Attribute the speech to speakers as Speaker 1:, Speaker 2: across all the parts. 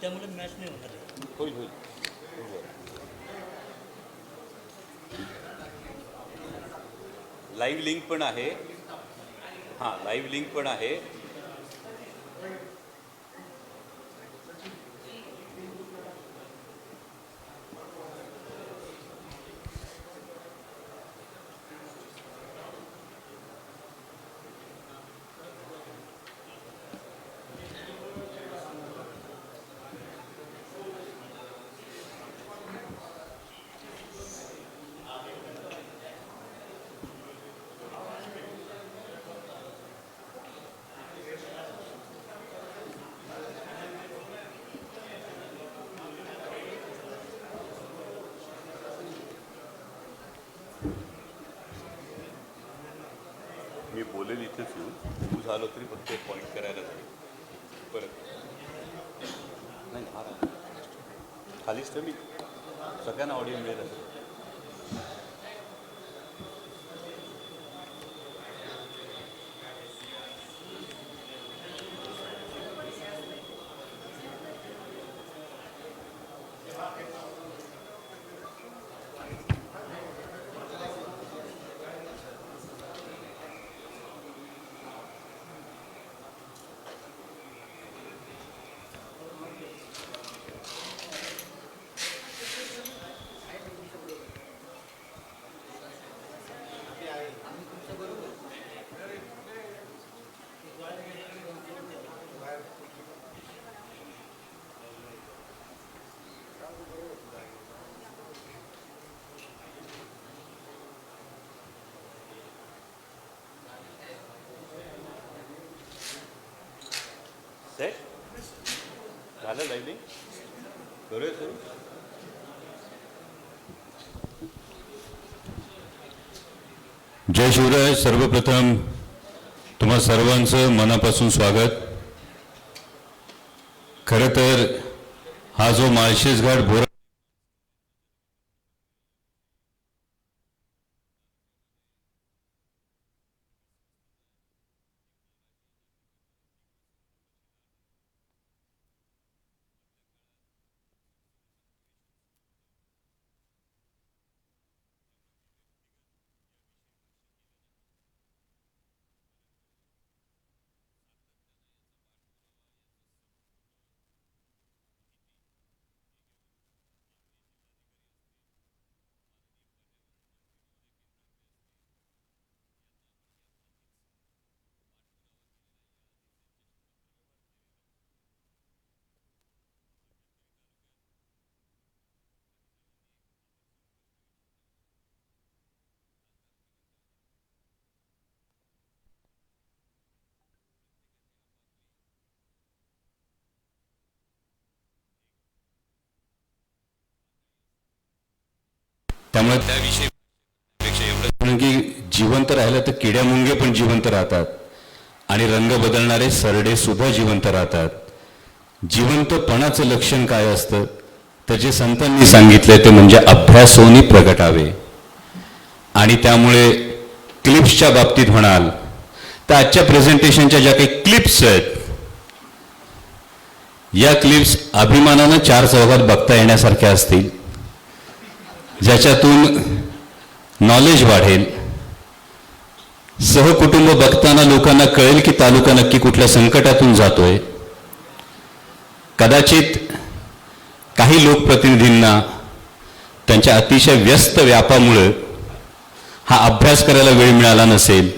Speaker 1: त्यामुळे मॅच नाही होणार.
Speaker 2: होईल होईल. लाईव्ह लिंक पण आहे. हां, लाईव्ह लिंक पण आहे. मी बोलेल इथेच येऊन तू झालं तरी फक्त पॉईंट करायला जाईल परत. नाही खालीच तर मी सगळ्यांना ऑडिओ मिळेल असं. सेट झालं लाईव्ह करूया सुरू.
Speaker 3: जय शिवराय. सर्वप्रथम तुम्हा सर्वांचं मनापासून स्वागत. खरं तर हा जो माळशेज घाट बोरा त्यामुळे त्याविषयीपेक्षा एवढं की जिवंत राहिलं तर किड्या मुंगे पण जिवंत राहतात आणि रंग बदलणारे सरडे सुद्धा जिवंत राहतात. जिवंतपणाचं लक्षण काय असतं तर जे संतांनी सांगितले ते म्हणजे अभ्यासोनी प्रगटावे. आणि त्यामुळे क्लिप्सच्या बाबतीत म्हणाल तर आजच्या प्रेझेंटेशनच्या ज्या काही क्लिप्स आहेत या क्लिप्स अभिमानानं चार चौघात बघता येण्यासारख्या असतील, ज्याच्यातून नॉलेज वाढेल. सहकुटुंब बघताना लोकांना कळेल की तालुका नक्की कुठल्या संकटातून जातोय. कदाचित काही लोकप्रतिनिधींना त्यांच्या अतिशय व्यस्त व्यापामुळे हा अभ्यास करायला वेळ मिळाला नसेल,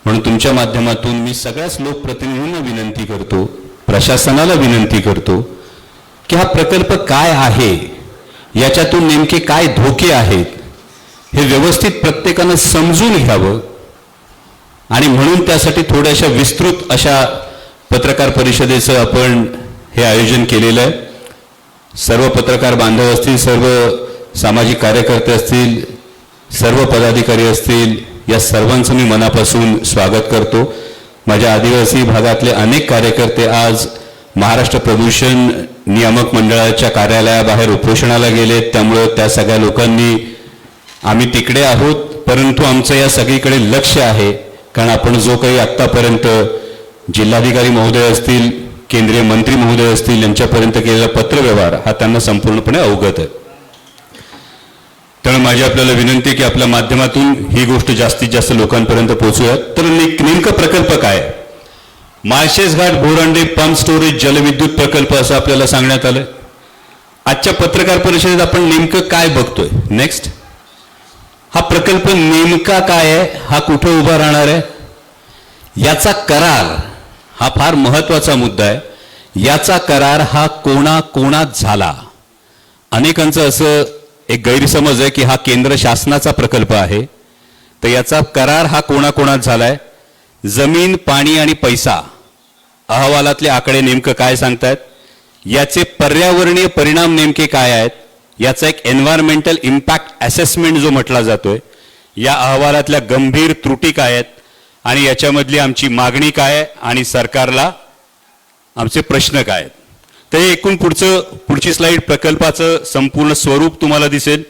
Speaker 3: म्हणून तुमच्या माध्यमातून मी सगळ्याच लोकप्रतिनिधींना विनंती करतो, प्रशासनाला विनंती करतो की हा प्रकल्प काय आहे, याच्यातून नेमके काय धोके आहेत हे व्यवस्थित प्रत्येकानं समजून घ्यावं. आणि म्हणून त्यासाठी थोड्याशा विस्तृत अशा पत्रकार परिषदेचं आपण हे आयोजन केलेलं आहे. सर्व पत्रकार बांधव असतील, सर्व सामाजिक कार्यकर्ते असतील, सर्व पदाधिकारी असतील, या सर्वांचं मी मनापासून स्वागत करतो. माझ्या आदिवासी भागातले अनेक कार्यकर्ते आज महाराष्ट्र प्रदूषण नियामक मंडळाच्या कार्यालयाबाहेर उपोषणाला गेलेत, त्यामुळं त्या सगळ्या लोकांनी आम्ही तिकडे आहोत, परंतु आमचं या सगळीकडे लक्ष आहे. कारण आपण जो काही आत्तापर्यंत जिल्हाधिकारी महोदय असतील, केंद्रीय मंत्री महोदय असतील, यांच्यापर्यंत केलेला पत्रव्यवहार हा त्यांना संपूर्णपणे अवगत आहे. त्यामुळे माझी आपल्याला विनंती आहे की आपल्या माध्यमातून ही गोष्ट जास्तीत जास्त लोकांपर्यंत पोहोचूयात. तर नेमका प्रकल्प काय? माळशेज घाट बोरांडे पंप स्टोरेज जलविद्युत प्रकल्प असं आपल्याला सांगण्यात आलं. आजच्या पत्रकार परिषदेत आपण नेमकं काय बघतोय? नेक्स्ट, हा प्रकल्प नेमका काय आहे, हा कुठे उभा राहणार आहे, याचा करार हा फार महत्वाचा मुद्दा आहे. याचा करार हा कोणाकोणात झाला? अनेकांचं असं एक गैरसमज आहे की हा केंद्र शासनाचा प्रकल्प आहे. तर याचा करार हा कोणाकोणात झालाय? जमीन, पाणी आणि पैसा अहवालातले आकडे नेमकं काय सांगतायत? याचे पर्यावरणीय परिणाम नेमके काय आहेत? याचा एक एन्व्हायरमेंटल इम्पॅक्ट असेसमेंट जो म्हटला जातोय, या अहवालातल्या गंभीर त्रुटी काय आहेत आणि याच्यामधली आमची मागणी काय आहे आणि सरकारला आमचे प्रश्न काय आहेत. तर हे एकूण पुढची स्लाइड प्रकल्पाचं संपूर्ण स्वरूप तुम्हाला दिसेल.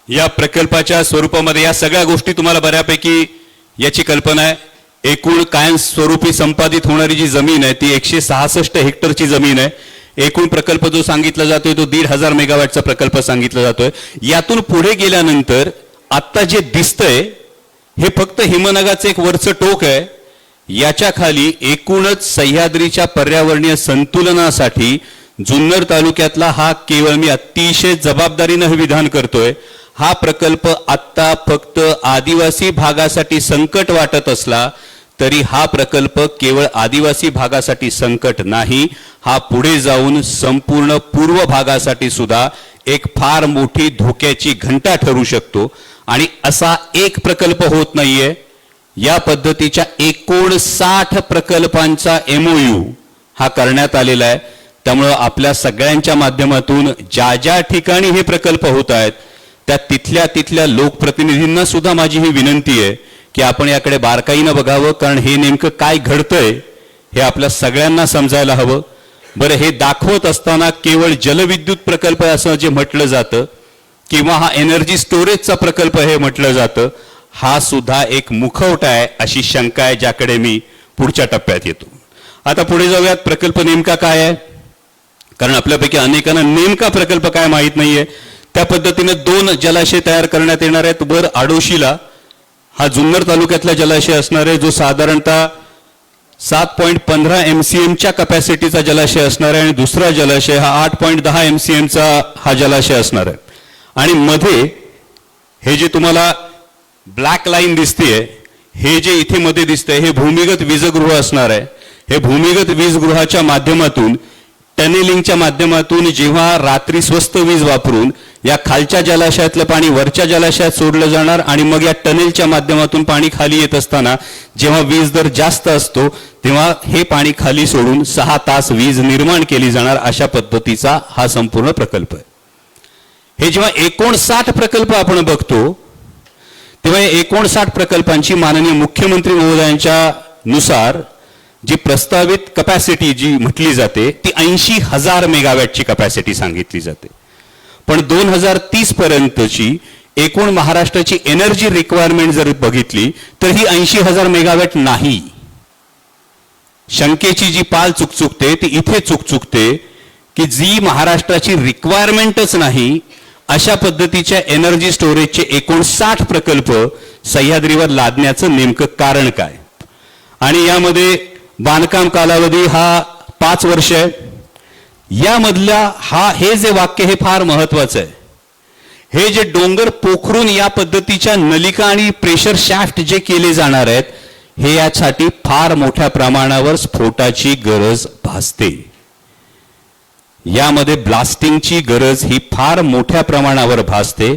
Speaker 3: या प्रकल्पाच्या स्वरूपामध्ये या सगळ्या गोष्टी तुम्हाला बऱ्यापैकी याची कल्पना आहे. एकूण कायमस्वरूपी संपादित होणारी जी जमीन आहे ती 166 हेक्टरची जमीन आहे. एकूण प्रकल्प जो सांगितला जातोय तो 1,500 मेगावॅटचा प्रकल्प सांगितला जातोय. यातून पुढे गेल्यानंतर आता जे दिसतंय हे फक्त हिमनगाचं एक वरचं टोक आहे. याच्या खाली एकूणच सह्याद्रीच्या पर्यावरणीय संतुलनासाठी जुन्नर तालुक्यातला हा केवळ मी अतिशय जबाबदारीनं हे विधान करतोय, हा प्रकल्प आत्ता फक्त आदिवासी भागासाठी संकट वाटत असला तरी हा प्रकल्प केवळ आदिवासी भागासाठी संकट नाही, हा पुढे जाऊन संपूर्ण पूर्व भागासाठी सुद्धा एक फार मोठी धोक्याची घंटा ठरू शकतो. आणि असा एक प्रकल्प होत नाहीये, या पद्धतीच्या 59 प्रकल्पांचा MOU हा करण्यात आलेला आहे. त्यामुळं आपल्या सगळ्यांच्या माध्यमातून ज्या ज्या ठिकाणी हे प्रकल्प होत आहेत त्या तिथल्या लोकप्रतिनिधींना सुद्धा माझी ही विनंती आहे की आपण याकडे बारकाईनं बघावं, कारण हे नेमकं काय घडतंय हे आपल्या सगळ्यांना समजायला हवं. बरं, हे दाखवत असताना केवळ जलविद्युत प्रकल्प असं जे म्हटलं जातं किंवा हा एनर्जी स्टोरेजचा प्रकल्प हे म्हटलं जातं, हा सुद्धा एक मुखवटा आहे अशी शंका आहे, ज्याकडे मी पुढच्या टप्प्यात येतो. आता पुढे जाऊयात, प्रकल्प नेमका काय आहे, कारण आपल्यापैकी अनेकांना नेमका प्रकल्प काय माहीत नाहीये. त्या पद्धतीने 2 जलाशय तयार करण्यात येणार आहेत. वर आडोशीला हा जुन्नर तालुक्यातला जलाशय असणार आहे, जो साधारणतः 7.15 MCMच्या कपॅसिटीचा जलाशय असणार आहे आणि दुसरा जलाशय हा 8.10 MCMचा हा जलाशय असणार आहे. आणि मध्ये हे जे तुम्हाला ब्लॅक लाईन दिसतेय, हे जे इथे मध्ये दिसतंय हे भूमिगत वीजगृह असणार आहे. हे भूमिगत वीजगृहाच्या माध्यमातून टनेलिंगच्या माध्यमातून जेव्हा रात्री स्वस्त वीज वापरून या खालच्या जलाशयातलं पाणी वरच्या जलाशयात सोडलं जाणार आणि मग या टनेलच्या माध्यमातून पाणी खाली येत असताना जेव्हा वीज दर जास्त असतो तेव्हा हे पाणी खाली सोडून 6 तास वीज निर्माण केली जाणार, अशा पद्धतीचा हा संपूर्ण प्रकल्प आहे. हे जेव्हा 59 प्रकल्प आपण बघतो तेव्हा 59 प्रकल्पांची माननीय मुख्यमंत्री महोदयांच्या नुसार जी प्रस्तावित कपॅसिटी जी म्हटली जाते ती 80,000 मेगावॅटची कपॅसिटी सांगितली जाते. पण 2030 पर्यंतची एकूण महाराष्ट्राची एनर्जी रिक्वायरमेंट जर बघितली तर ही 80,000 मेगावॅट नाही. शंकेची जी पाल चुकचुकते ती इथे चुकचुकते की जी महाराष्ट्राची रिक्वायरमेंटच नाही अशा पद्धतीच्या एनर्जी स्टोरेजचे 59 प्रकल्प सह्याद्रीवर लादण्याचं नेमकं कारण काय. आणि यामध्ये बांधकाम कालावधी हा 5 वर्ष आहे. यामधल्या हे जे वाक्य हे फार महत्वाचं आहे. हे जे डोंगर पोखरून या पद्धतीच्या नलिका आणि प्रेशर शॅफ्ट जे केले जाणार आहेत हे यासाठी फार मोठ्या प्रमाणावर स्फोटाची गरज भासते. यामध्ये ब्लास्टिंगची गरज ही फार मोठ्या प्रमाणावर भासते.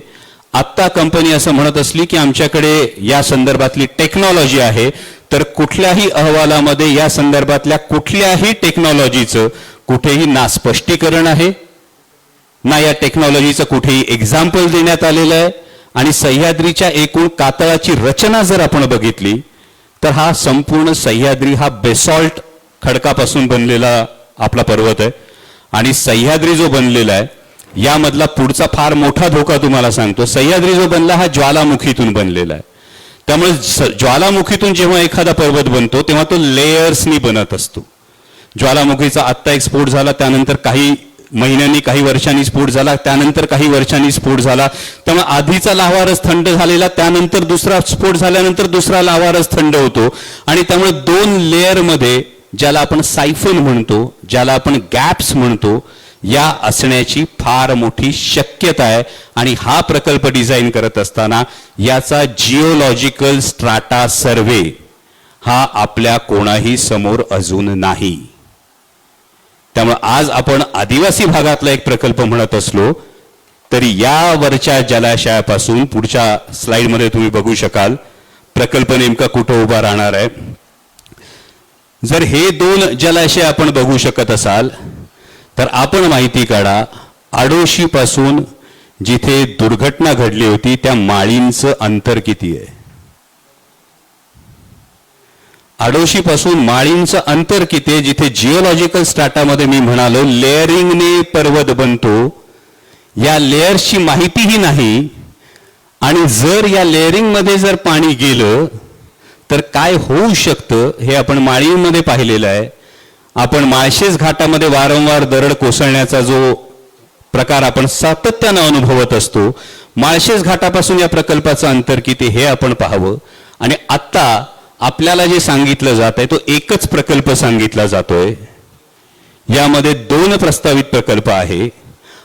Speaker 3: आत्ता कंपनी असं म्हणत असली की आमच्याकडे या संदर्भातली टेक्नॉलॉजी आहे, तर कुठल्याही अहवालामध्ये या संदर्भातल्या कुठल्याही टेक्नॉलॉजीचं कुठेही ना स्पष्टीकरण आहे ना या टेक्नॉलॉजीचं कुठेही एक्झाम्पल देण्यात आलेलं आहे. आणि सह्याद्रीच्या एकूण कातळाची रचना जर आपण बघितली तर हा संपूर्ण सह्याद्री हा बेसॉल्ट खडकापासून बनलेला आपला पर्वत आहे आणि सह्याद्री जो बनलेला आहे यामधला पुढचा फार मोठा धोका तुम्हाला सांगतो. सह्याद्री जो बनला हा ज्वालामुखीतून बनलेला आहे. त्यामुळे ज्वालामुखीतून जेव्हा एखादा पर्वत बनतो तेव्हा तो लेयर्सनी बनत असतो. ज्वालामुखीचा आत्ता एक स्फोट झाला, त्यानंतर काही महिन्यांनी काही वर्षांनी स्फोट झाला, त्यानंतर काही वर्षांनी स्फोट झाला. त्यामुळे आधीचा लाव्हारस थंड झालेला, त्यानंतर दुसरा स्फोट झाल्यानंतर दुसरा लाव्हारस थंड होतो आणि त्यामुळे दोन लेअरमध्ये ज्याला आपण सायफन म्हणतो, ज्याला आपण गॅप्स म्हणतो, या असण्याची फार मोठी शक्यता आहे. आणि हा प्रकल्प डिझाईन करत असताना याचा जिओलॉजिकल स्ट्राटा सर्व्हे हा आपल्या कोणाही समोर अजून नाही. त्यामुळे आज आपण आदिवासी भागातला एक प्रकल्प म्हणत असलो तरी यावरच्या जलाशयापासून पुढच्या स्लाइडमध्ये तुम्ही बघू शकाल प्रकल्प नेमका कुठं उभा राहणार आहे. जर हे दोन जलाशय आपण बघू शकत असाल तर आपण माहिती काढा आडोशीपासून जिथे दुर्घटना घडली होती त्या माळींचं अंतर किती आहे. आडोशीपासून माळींचं अंतर किती आहे. जिथे जिओलॉजिकल स्ट्राटामध्ये मी म्हणालो लेअरिंगने पर्वत बनतो, या लेअर्सची माहितीही नाही. आणि जर या लेअरिंगमध्ये जर पाणी गेलं तर काय होऊ शकतं हे आपण माळींमध्ये पाहिलेलं आहे. आपण माळशेज घाटामध्ये वारंवार दरड कोसळण्याचा जो प्रकार आपण सातत्यानं अनुभवत असतो, माळशेज घाटापासून या प्रकल्पाचं अंतर किती हे आपण पाहावं. आणि आत्ता आपल्याला जे सांगितलं जात आहे तो एकच प्रकल्प सांगितला जातोय. यामध्ये दोन प्रस्तावित प्रकल्प आहे.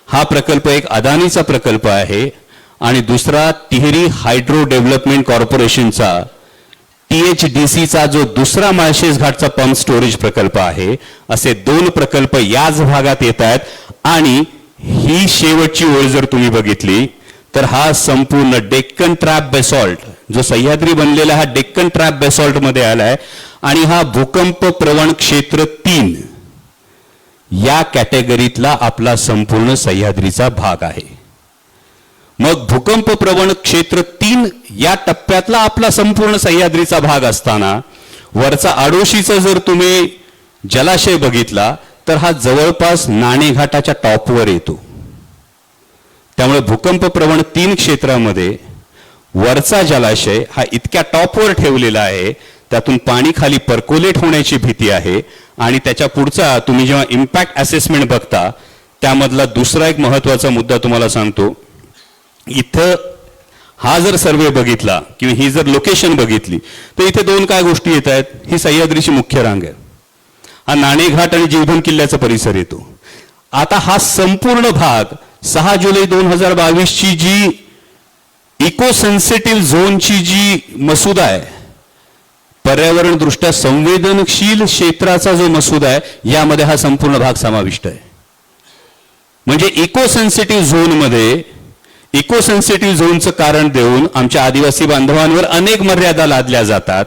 Speaker 3: हा प्रकल्प एक अदानीचा प्रकल्प आहे आणि दुसरा तिहेरी हायड्रो डेव्हलपमेंट कॉर्पोरेशनचा THDCचा जो दुसरा माळशेज घाटचा पंप स्टोरेज प्रकल्प आहे. असे दोन प्रकल्प याच भागात येत आहेत. आणि ही शेवटची ओळ जर तुम्ही बघितली तर हा संपूर्ण डेक्कन ट्रॅप बेसॉल्ट जो सह्याद्री बनलेला हा डेक्कन ट्रॅप बेसॉल्ट मध्ये आलाय आणि हा भूकंप प्रवण क्षेत्र 3 या कॅटेगरीतला आपला संपूर्ण सह्याद्रीचा भाग आहे. मग भूकंप प्रवण क्षेत्र 3 या टप्प्यातला आपला संपूर्ण सह्याद्रीचा भाग असताना वरचा आडोशीचा जर तुम्ही जलाशय बघितला तर हा जवळपास नाणेघाटाच्या टॉपवर येतो. त्यामुळे भूकंप प्रवण 3 क्षेत्रामध्ये वरचा जलाशय हा इतक्या टॉपवर ठेवलेला आहे, त्यातून पाणी खाली पर्कोलेट होण्याची भीती आहे. आणि त्याच्या पुढचा तुम्ही जेव्हा इम्पॅक्ट असेसमेंट बघता त्यामधला दुसरा एक महत्वाचा मुद्दा तुम्हाला सांगतो. इथं हा जर सर्वे बघितला किंवा ही जर लोकेशन बघितली तर इथे दोन काय गोष्टी येत आहेत. ही सह्याद्रीची मुख्य रांग आहे, हा नाणेघाट आणि जीवधन किल्ल्याचा परिसर येतो. आता हा संपूर्ण भाग 6 जुलै 2022 ची जी इको सेन्सिटिव्ह झोनची जी मसुदा आहे, पर्यावरण दृष्ट्या संवेदनशील क्षेत्राचा जो मसुदा आहे, यामध्ये हा संपूर्ण भाग समाविष्ट आहे. म्हणजे इको सेन्सिटिव्ह झोनमध्ये इको सेन्सिटिव्ह झोनचं कारण देऊन आमच्या आदिवासी बांधवांवर अनेक मर्यादा लादल्या जातात,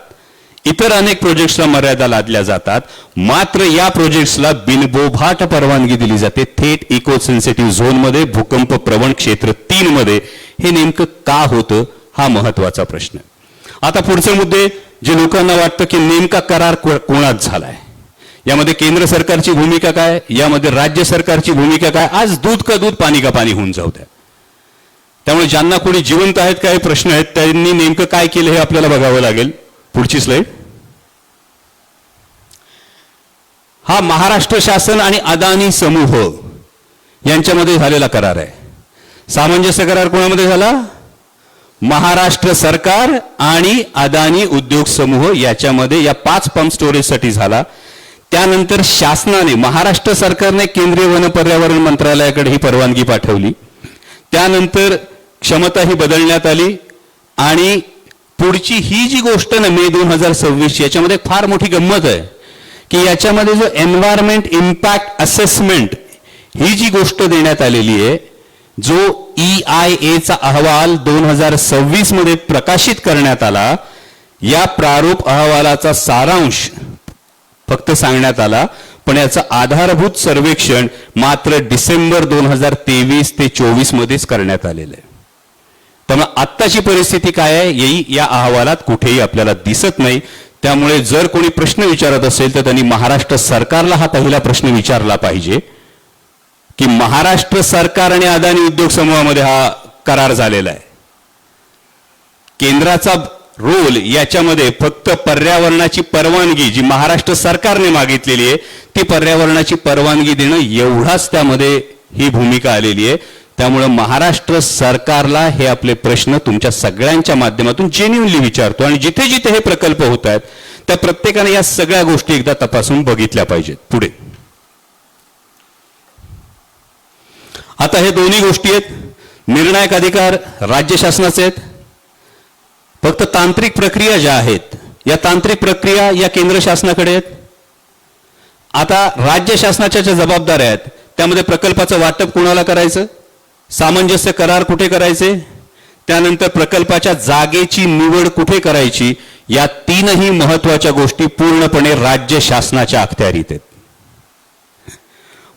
Speaker 3: इतर अनेक प्रोजेक्ट्सला मर्यादा लादल्या जातात. मात्र या प्रोजेक्ट्सला बिनबोभाट परवानगी दिली जाते थेट इको सेन्सिटिव्ह झोनमध्ये भूकंप प्रवण क्षेत्र 3 मध्ये. हे नेमकं का होतं हा महत्वाचा प्रश्न. आता पुढचे मुद्दे जे लोकांना वाटतं की नेमका करार कोणात झालाय, यामध्ये केंद्र सरकारची भूमिका काय, यामध्ये राज्य सरकारची भूमिका काय. आज दूध का दूध पाणी का पाणी होऊन जाऊ द्या. त्यामुळे ज्यांना कोणी जिवंत आहेत काही प्रश्न आहेत त्यांनी नेमकं काय केलं हे आपल्याला बघावं लागेल. पुढची स्लाइड. हा महाराष्ट्र शासन आणि अदानी समूह यांच्यामध्ये झालेला करार आहे. सामंजस्य करार कोणामध्ये झाला? महाराष्ट्र सरकार आणि अदानी उद्योग समूह याच्यामध्ये या 5 पंप स्टोरेजसाठी झाला. त्यानंतर शासनाने महाराष्ट्र सरकारने केंद्रीय वन पर्यावरण मंत्रालयाकडे ही परवानगी पाठवली. त्यानंतर क्षमता ही बदलण्यात आली आणि पुढची ही जी गोष्ट ना मे 2026 याच्यामध्ये फार मोठी गंमत आहे की याच्यामध्ये जो एन्व्हायरमेंट इम्पॅक्ट असेसमेंट ही जी गोष्ट देण्यात आलेली आहे, जो EIAचा अहवाल 2026 मध्ये प्रकाशित करण्यात आला, या प्रारूप अहवालाचा सारांश फक्त सांगण्यात आला, पण याचं आधारभूत सर्वेक्षण मात्र डिसेंबर 2023 ते 24 मध्येच करण्यात आलेलं आहे. त्यामुळे आत्ताची परिस्थिती काय आहे येई या अहवालात कुठेही आपल्याला दिसत नाही. त्यामुळे जर कोणी प्रश्न विचारत असेल तर त्यांनी महाराष्ट्र सरकारला हा पहिला प्रश्न विचारला पाहिजे की महाराष्ट्र सरकार आणि अदानी उद्योग समूहामध्ये हा करार झालेला आहे. केंद्राचा रोल याच्यामध्ये फक्त पर्यावरणाची परवानगी जी महाराष्ट्र सरकारने मागितलेली आहे ती पर्यावरणाची परवानगी देणं एवढाच त्यामध्ये ही भूमिका आलेली आहे. त्यामुळे महाराष्ट्र सरकारला हे आपले प्रश्न तुमच्या सगळ्यांच्या माध्यमातून जेन्युइनली विचारतो आणि जिथे जिथे हे प्रकल्प होत आहेत त्या प्रत्येकाने या सगळ्या गोष्टी एकदा तपासून बघितल्या पाहिजेत. पुढे आता हे दोन्ही गोष्टी आहेत, निर्णायक अधिकार राज्य शासनाचे आहेत. फक्त तांत्रिक प्रक्रिया ज्या आहेत या तांत्रिक प्रक्रिया या केंद्र शासनाकडे आहेत. आता राज्य शासनाच्या ज्या जबाबदाऱ्या आहेत त्यामध्ये प्रकल्पाचं वाटप कोणाला करायचं, सामंजस्य करार कुठे करायचे, त्यानंतर प्रकल्पाच्या जागेची निवड कुठे करायची, या तीनही महत्वाच्या गोष्टी पूर्णपणे राज्य शासनाच्या अखत्यारीत आहेत.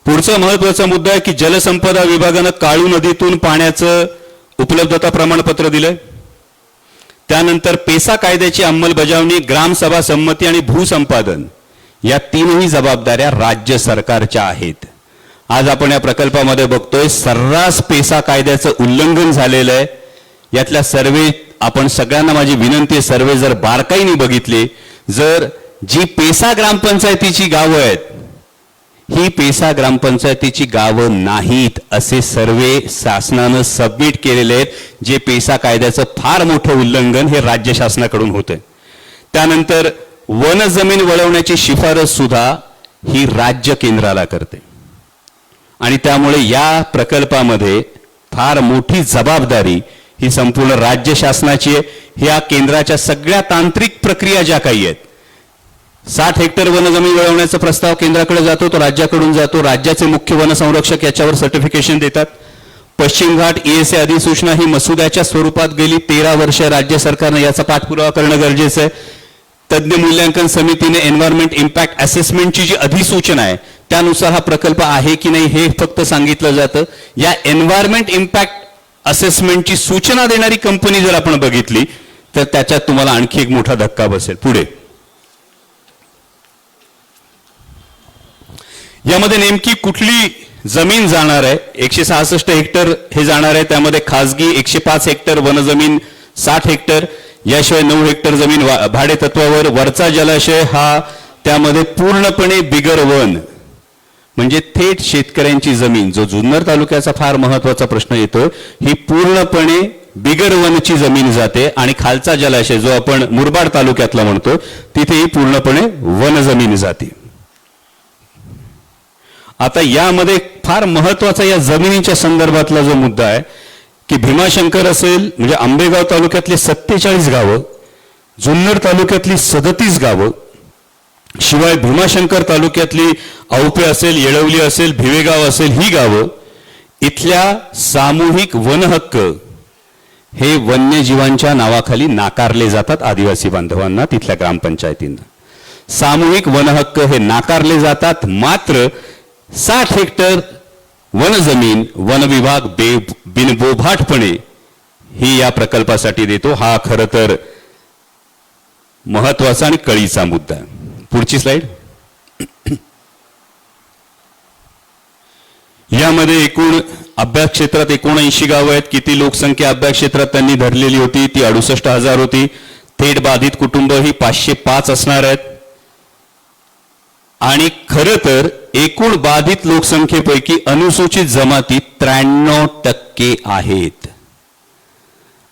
Speaker 3: पुढचा महत्वाचा मुद्दा आहे की जलसंपदा विभागानं काळू नदीतून पाण्याचं उपलब्धता प्रमाणपत्र दिलंय. त्यानंतर पेसा कायद्याची अंमलबजावणी, ग्रामसभा संमती आणि भूसंपादन या तीनही जबाबदाऱ्या राज्य सरकारच्या आहेत. आज आपण या प्रकल्पामध्ये बघतोय सर्रास पेसा कायद्याचं उल्लंघन झालेलं आहे. यातल्या सर्वे आपण सगळ्यांना माझी विनंती आहे, सर्वे जर बारकाईने बघितले, जर जी पेसा ग्रामपंचायतीची गावं आहेत ही पेसा ग्रामपंचायतीची गावं नाहीत असे सर्वे शासनानं सबमिट केलेले आहेत, जे पेसा कायद्याचं फार मोठं उल्लंघन हे राज्य शासनाकडून होतंय. त्यानंतर वन जमीन वळवण्याची शिफारस सुद्धा ही राज्य केंद्राला करते आणि त्यामुळे या प्रकल्पामध्ये फार मोठी जबाबदारी ही संपूर्ण राज्य शासनाची आहे. ह्या केंद्राच्या सगळ्या तांत्रिक प्रक्रिया ज्या काही आहेत, 60 हेक्टर वनजमीन वळवण्याचा प्रस्ताव केंद्राकडे जातो, तो राज्याकडून जातो. राज्याचे मुख्य वनसंरक्षक याच्यावर सर्टिफिकेशन देतात. पश्चिम घाट ESA अधिसूचना ही मसुद्याच्या स्वरूपात गेली 13 वर्ष राज्य सरकारनं याचा पाठपुरावा करणं गरजेचं आहे. तज्ज्ञ मूल्यांकन समितीने एन्व्हायरमेंट इम्पॅक्ट असेसमेंटची जी अधिसूचना आहे त्यानुसार हा प्रकल्प आहे की नाही हे फक्त सांगितलं जातं. या एन्व्हायरमेंट इम्पॅक्ट असेसमेंटची सूचना देणारी कंपनी जर आपण बघितली तर त्याच्यात तुम्हाला आणखी एक मोठा धक्का बसेल. पुढे यामध्ये नेमकी कुठली जमीन जाणार आहे, 166 हेक्टर हे जाणार आहे. त्यामध्ये खासगी 105 हेक्टर वनजमीन, 60 हेक्टर, याशिवाय 9 हेक्टर जमीन भाडे तत्वावर. वरचा जलाशय हा त्यामध्ये पूर्णपणे बिगर वन म्हणजे थेट शेतकऱ्यांची जमीन, जो जुन्नर तालुक्याचा फार महत्वाचा प्रश्न येतो, ही पूर्णपणे बिगर वनची जमीन जाते. आणि खालचा जलाशय जो आपण मुरबाड तालुक्यातला म्हणतो तिथेही पूर्णपणे वन जमीन जाते. आता यामध्ये फार महत्वाचा या जमिनीच्या संदर्भातला जो मुद्दा आहे की भीमाशंकर असेल म्हणजे आंबेगाव तालुक्यातले 47 गावं, जुन्नर तालुक्यातली 37 गावं, शिवाय भीमाशंकर तालुक्यातली औपे असेल, येळवली असेल, भिवेगाव असेल, ही गावं, इथल्या सामूहिक वनहक्क हे वन्यजीवांच्या नावाखाली नाकारले जातात. आदिवासी बांधवांना तिथल्या ग्रामपंचायतींना सामूहिक वनहक्क हे नाकारले जातात. मात्र 60 हेक्टर वनजमीन वन विभाग बिनबोभाटपणे ही या प्रकल्पासाठी देतो. हा खरं तर महत्वाचा आणि कळीचा मुद्दा आहे. पुढची स्लाइड. यामध्ये एकूण अभ्यास क्षेत्रात 79 गावं आहेत. किती लोकसंख्या अभ्यास क्षेत्रात त्यांनी धरलेली होती ती 68,000 होती. थेट बाधित कुटुंब ही 505 असणार आहेत. आणि खरं तर एकूण बाधित लोकसंख्येपैकी अनुसूचित जमाती 93% आहेत.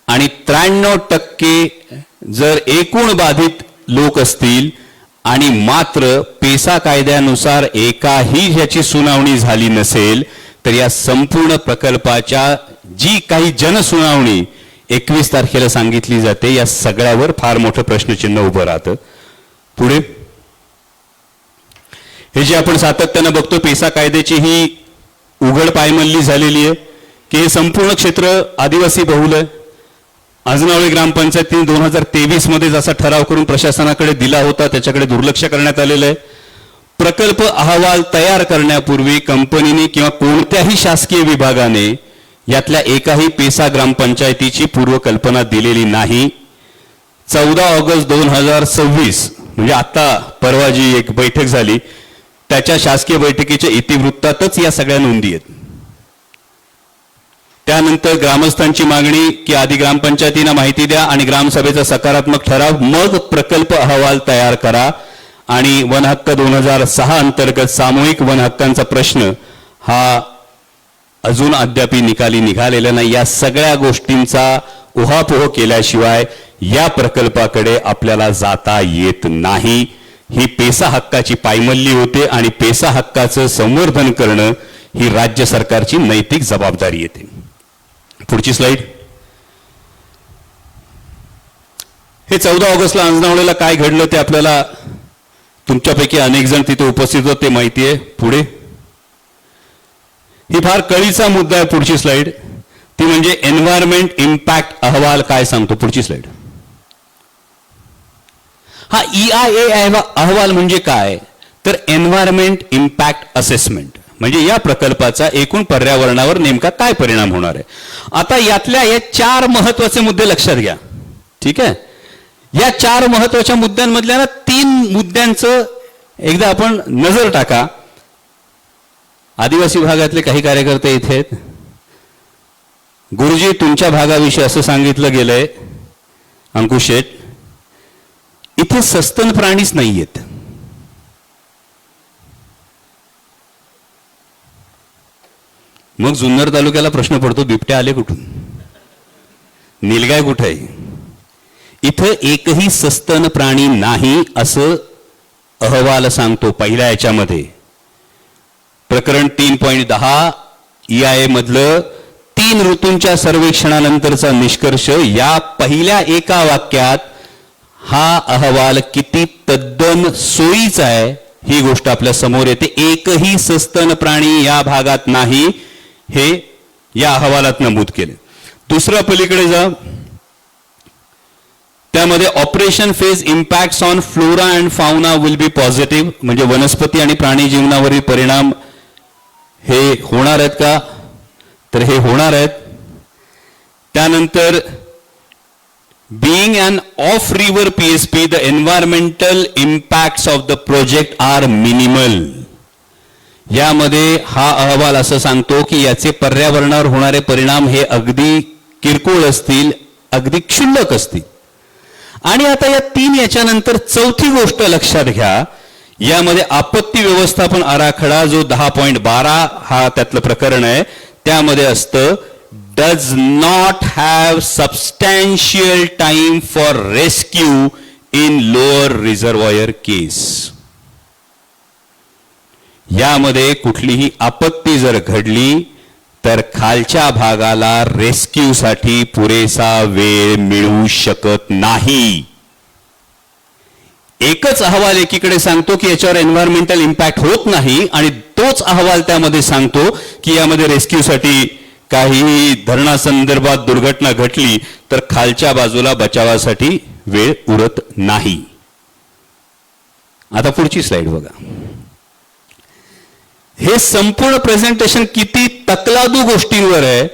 Speaker 3: आणि 93% जर एकूण बाधित लोक असतील आणि मात्र पेसा कायद्यानुसार एकाही ह्याची सुनावणी झाली नसेल तर या संपूर्ण प्रकल्पाच्या जी काही जनसुनावणी 21 तारखेला सांगितली जाते या सगळ्यावर फार मोठं प्रश्नचिन्ह उभं राहतं. पुढे हे जे आपण सातत्यानं बघतो पेसा कायद्याची ही उघड पायमल्ली झालेली आहे की हे संपूर्ण क्षेत्र आदिवासी बहुल आहे. आजनावळे ग्रामपंचायतीने 2023 मध्ये जसा ठराव करून प्रशासनाकडे दिला होता त्याच्याकडे दुर्लक्ष करण्यात आलेलं आहे. प्रकल्प अहवाल तयार करण्यापूर्वी कंपनीने किंवा कोणत्याही शासकीय विभागाने यातल्या एकाही पेसा ग्रामपंचायतीची पूर्वकल्पना दिलेली नाही. 14 ऑगस्ट 2026 म्हणजे आता परवा जी एक बैठक झाली त्याच्या शासकीय बैठकीच्या इतिवृत्तातच या सगळ्या नोंदी आहेत. त्यानंतर ग्रामस्थांची मागणी की आधी ग्रामपंचायतींना माहिती द्या आणि ग्रामसभेचा सकारात्मक ठराव, मग प्रकल्प अहवाल तयार करा. आणि वन हक्क 2006 अंतर्गत सामूहिक वन हक्कांचा प्रश्न हा अजून अद्याप निकाली निघालेला नाही. या सगळ्या गोष्टींचा उहापोह केल्याशिवाय या प्रकल्पाकडे आपल्याला जाता येत नाही. ही पेसा हक्काची पायमल्ली होते आणि पेसा हक्काचं संवर्धन करणं ही राज्य सरकारची नैतिक जबाबदारी येते. पुढची स्लाइड. हे 14 ऑगस्टला अंजनावळेला काय घडलं ते आपल्याला तुमच्यापैकी अनेक जण तिथे उपस्थित होते, माहिती आहे. पुढे ही फार कळीचा मुद्दा आहे. पुढची स्लाइड ती म्हणजे एन्व्हायरमेंट इम्पॅक्ट अहवाल काय सांगतो. पुढची स्लाइड. हा EIA अहवाल म्हणजे काय, तर एन्व्हायरमेंट इम्पॅक्ट असेसमेंट, म्हणजे या प्रकल्पाचा एकूण पर्यावरणावर नेमका काय परिणाम होणार आहे. आता यातल्या या 4 महत्वाचे मुद्दे लक्षात घ्या. ठीक आहे. या 4 महत्वाच्या मुद्द्यांमधल्या ना 3 मुद्द्यांचं एकदा आपण नजर टाका. आदिवासी भागातले काही कार्यकर्ते इथे आहेत. गुरुजी तुमच्या भागाविषयी असं सांगितलं गेलंय अंकुश शेठ, इथे सस्तन प्राणीच नाहीयेत. मग जुन्नर तालुक्याला प्रश्न पडतो बिबट्या आले कुठून, नीलगाय कुठे आहे. इथं एकही सस्तन प्राणी नाही असं अहवाल सांगतो पहिल्या याच्यामध्ये. प्रकरण 3.10 EIA मधलं 3 ऋतूंच्या सर्वेक्षणानंतरचा निष्कर्ष या पहिल्या एका वाक्यात हा अहवाल किती तद्दन सोयीचा आहे ही गोष्ट आपल्या समोर येते. एकही सस्तन प्राणी या भागात नाही हे या अहवालात नमूद केले. दुसरं पलीकडे जा, त्यामध्ये operation phase impacts on flora and fauna will be positive, म्हणजे वनस्पती आणि प्राणी जीवनावरील परिणाम हे होणार आहेत का, तर हे होणार आहेत. त्यानंतर being an off river PSP the environmental impacts of the project are minimal. यामध्ये हा अहवाल असं सांगतो की याचे पर्यावरणावर होणारे परिणाम हे अगदी किरकोळ असतील, अगदी क्षुल्लक असतील. आणि आता या 3 याच्यानंतर चौथी गोष्ट लक्षात घ्या. यामध्ये आपत्ती व्यवस्थापन आराखडा जो 10.12 हा त्यातलं प्रकरण आहे त्यामध्ये असतं does not have substantial time for rescue in lower reservoir case. यामध्ये कुठलीही आपत्ती जर घडली तर खालच्या भागाला रेस्क्यू साठी पुरेसा वेळ मिळू शकत नाही. एकच अहवाल एकीकडे सांगतो की याच्यावर एन्व्हायरमेंटल इम्पॅक्ट होत नाही आणि तोच अहवाल त्यामध्ये सांगतो की यामध्ये रेस्क्यूसाठी काही धरणासंदर्भात दुर्घटना घडली तर खालच्या बाजूला बचावासाठी वेळ उरत नाही. आता पुढची स्लाइड बघा. हे संपूर्ण प्रेझेंटेशन किती तकलादू गोष्टींवर आहे.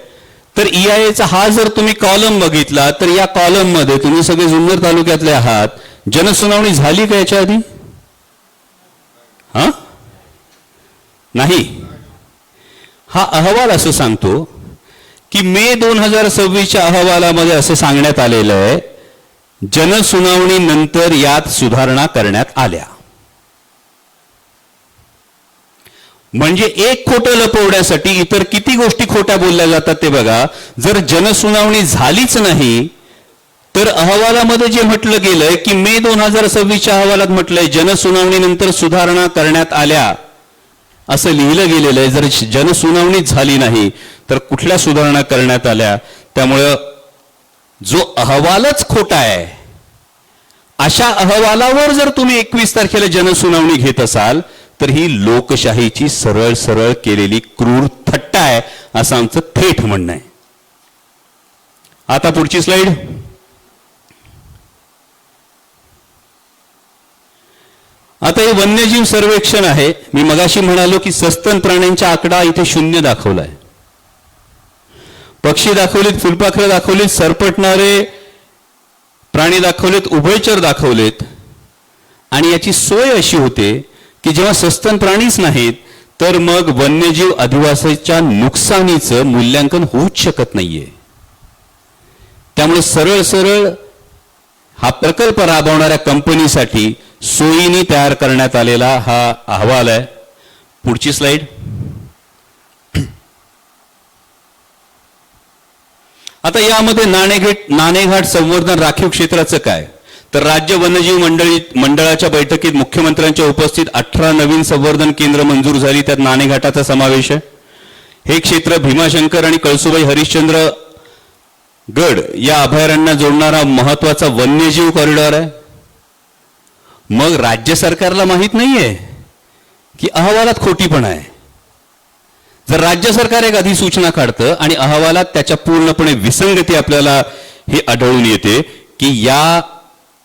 Speaker 3: तर EIAचा हा जर तुम्ही कॉलम बघितला तर या कॉलम मध्ये तुम्ही सगळे जुन्नर तालुक्यातले आहात. जनसुनावणी झाली का याच्या आधी? नाही. हा अहवाल असं सांगतो की मे 2026च्या अहवालामध्ये असं सांगण्यात आलेलं आहे जनसुनावणी नंतर यात सुधारणा करण्यात आल्या. म्हणजे एक खोटं लपवण्यासाठी इतर किती गोष्टी खोट्या बोलल्या जातात ते बघा. जर जनसुनावणी झालीच नाही तर अहवालामध्ये जे म्हटलं गेलंय की मे 2026च्या अहवालात म्हटलंय जनसुनावणीनंतर सुधारणा करण्यात आल्या असं लिहिलं गेलेलं आहे. जर जनसुनावणीच झाली नाही तर कुठल्या सुधारणा करण्यात आल्या. त्यामुळं जो अहवालच खोटा आहे अशा अहवालावर जर तुम्ही 21 तारखेला जनसुनावणी घेत असाल तर ही लोकशाहीची सरळ सरळ केलेली क्रूर थट्टा आहे असं आमचं थेट म्हणणं आहे. आता पुढची स्लाइड. आता हे वन्यजीव सर्वेक्षण आहे. मी मगाशी म्हणालो की सस्तन प्राण्यांचा आकडा इथे 0 दाखवलाय. पक्षी दाखवलेत, फुलपाखरं दाखवलीत, सरपटणारे प्राणी दाखवलेत, उभयचर दाखवलेत आणि याची सोय अशी होते की जेव्हा सस्तन प्राणीच नाहीत तर मग वन्यजीव अधिवासाच्या नुकसानीचं मूल्यांकन होऊच शकत नाहीये. त्यामुळे सरळ सरळ हा प्रकल्प राबवणाऱ्या कंपनीसाठी सोयीने तयार करण्यात आलेला हा अहवाल आहे. पुढची स्लाइड. आता यामध्ये नाणेघाट संवर्धन राखीव क्षेत्राचं काय, तर राज्य वन्यजीव मंडळाच्या बैठकीत मुख्यमंत्र्यांच्या उपस्थित 18 नवीन संवर्धन केंद्र मंजूर झाली. त्यात नाणेघाटाचा समावेश आहे. हे क्षेत्र भीमाशंकर आणि कळसुबाई हरिश्चंद्र गड या अभयारण्यांना जोडणारा महत्वाचा वन्यजीव कॉरिडॉर आहे. मग राज्य सरकारला माहित नाहीये की अहवालात खोटीपणा आहे. जर राज्य सरकार एक अधिसूचना काढतं आणि अहवालात त्याच्या पूर्णपणे विसंगती आपल्याला हे आढळून येते की या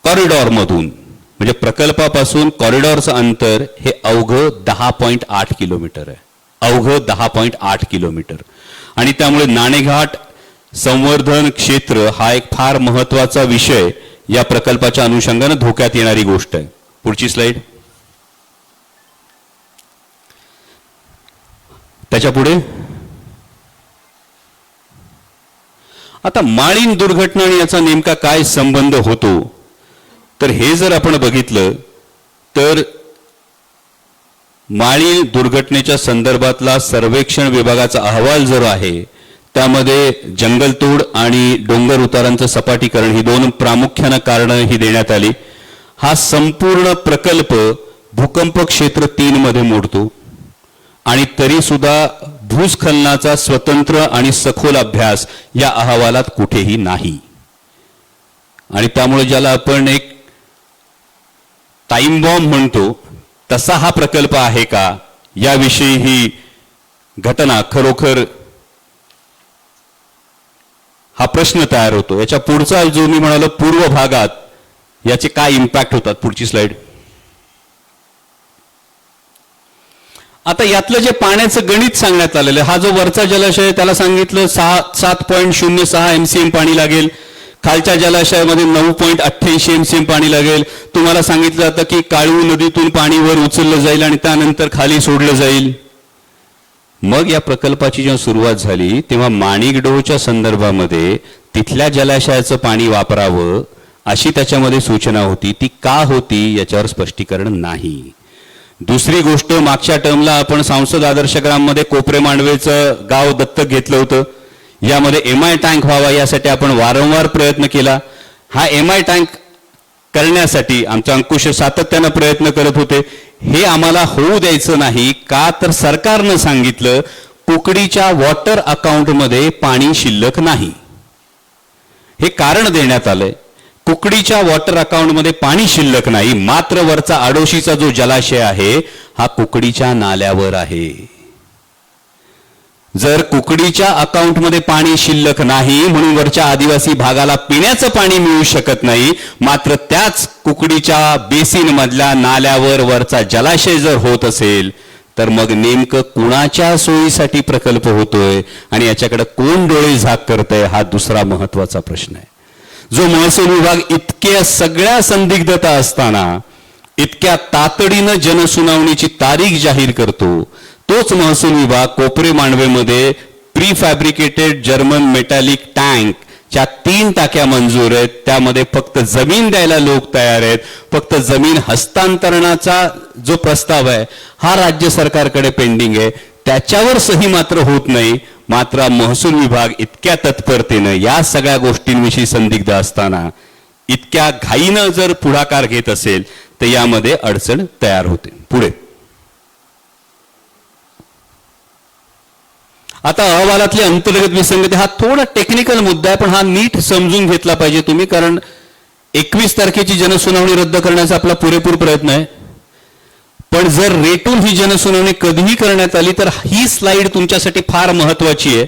Speaker 3: कॉरिडॉरमधून म्हणजे प्रकल्पापासून कॉरिडॉरचं अंतर हे अवघं 10.8 किलोमीटर आहे. अवघं 10.8 किलोमीटर. आणि त्यामुळे नाणेघाट संवर्धन क्षेत्र हा एक फार महत्वाचा विषय या प्रकल्पाच्या अनुषंगाने धोक्यात येणारी गोष्ट आहे. पुढची स्लाइड. त्याच्या पुढे आता माळीण दुर्घटना आणि याचा नेमका काय संबंध होतो, तर हे जर आपण बघितलं तर माळीण दुर्घटनेच्या संदर्भातला सर्वेक्षण विभागाचा अहवाल जो आहे त्यामध्ये जंगलतोड आणि डोंगर उतारांचं सपाटीकरण ही दोन प्रामुख्यानं कारणं ही देण्यात आली. हा संपूर्ण प्रकल्प भूकंप क्षेत्र 3 मध्ये मोडतो आणि तरी सुद्धा भूस्खलनाचा स्वतंत्र आणि सखोल अभ्यास या अहवालात कुठेही नाही. आणि त्यामुळे ज्याला आपण एक टाइम बॉम्ब म्हणतो तसा हा प्रकल्प आहे का याविषयी ही घटना खरोखर हा प्रश्न तयार होतो. याच्या पुढचा जो मी म्हणालो पूर्व भागात याचे काय इम्पॅक्ट होतात. पुढची स्लाइड. आता यातलं जे पाण्याचं गणित सांगण्यात आलेलं हा जो वरचा जलाशय आहे त्याला सांगितलं 7.06 MCM पाणी लागेल. खालच्या जलाशयामध्ये 9.88 MCM पाणी लागेल. तुम्हाला सांगितलं जातं की काळू नदीतून पाणी वर उचललं जाईल आणि त्यानंतर खाली सोडलं जाईल. मग या प्रकल्पाची जेव्हा सुरुवात झाली तेव्हा माणिकडोहच्या संदर्भामध्ये तिथल्या जलाशयाचं पाणी वापरावं अशी त्याच्यामध्ये सूचना होती. ती का होती याच्यावर स्पष्टीकरण नाही. दुसरी गोष्ट, मागच्या टर्मला आपण सांसद आदर्श ग्राममध्ये कोपरे मांडवेचं गाव दत्तक घेतलं होतं. यामध्ये MI टँक व्हावा यासाठी आपण वारंवार प्रयत्न केला. हा MI टँक करण्यासाठी आमचा अंकुश सातत्यानं प्रयत्न करत होते. हे आम्हाला होऊ द्यायचं नाही का तर सरकारनं सांगितलं कुकडीच्या वॉटर अकाउंटमध्ये पाणी शिल्लक नाही. हे कारण देण्यात आलंय. कुकडीच्या वॉटर अकाउंटमध्ये पाणी शिल्लक नाही, मात्र वरचा आडोशीचा जो जलाशय आहे हा कुकडीच्या नाल्यावर आहे. जर कुकडीच्या अकाउंटमध्ये पाणी शिल्लक नाही म्हणून वरच्या आदिवासी भागाला पिण्याचं पाणी मिळू शकत नाही, मात्र त्याच कुकडीच्या बेसिन मधल्या नाल्यावर वरचा जलाशय जर होत असेल तर मग नेमकं कुणाच्या सोयीसाठी प्रकल्प होतोय आणि याच्याकडे कोण डोळे झाक करतंय हा दुसरा महत्वाचा प्रश्न आहे. जो महसूल विभाग इतक्या सगळ्या संदिग्धता असताना इतक्या तातडीनं जनसुनावणीची तारीख जाहीर करतो, तोच महसूल विभाग कोपरे मांडवेमध्ये प्री फॅब्रिकेटेड जर्मन मेटॅलिक टँकच्या 3 टाक्या मंजूर आहेत. त्यामध्ये फक्त जमीन द्यायला लोक तयार आहेत. फक्त जमीन हस्तांतरणाचा जो प्रस्ताव आहे हा राज्य सरकारकडे पेंडिंग आहे. त्याच्यावर सही मात्र होत नाही. मात्र महसूल विभाग इतक्या तत्परतेनं या सगळ्या गोष्टींविषयी संदिग्ध असताना इतक्या घाईनं जर पुढाकार घेत असेल तर यामध्ये अडचण तयार होते. पुढे आता अहवालातली अंतर्गत विसंगती हा थोडा टेक्निकल मुद्दा आहे, पण हा नीट समजून घेतला पाहिजे तुम्ही, कारण 21 तारखेची जनसुनावणी रद्द करण्याचा आपला पुरेपूर प्रयत्न आहे. पण जर रेटून ही जनसुनावणी कधीही करण्यात आली तर ही स्लाइड तुमच्यासाठी फार महत्वाची आहे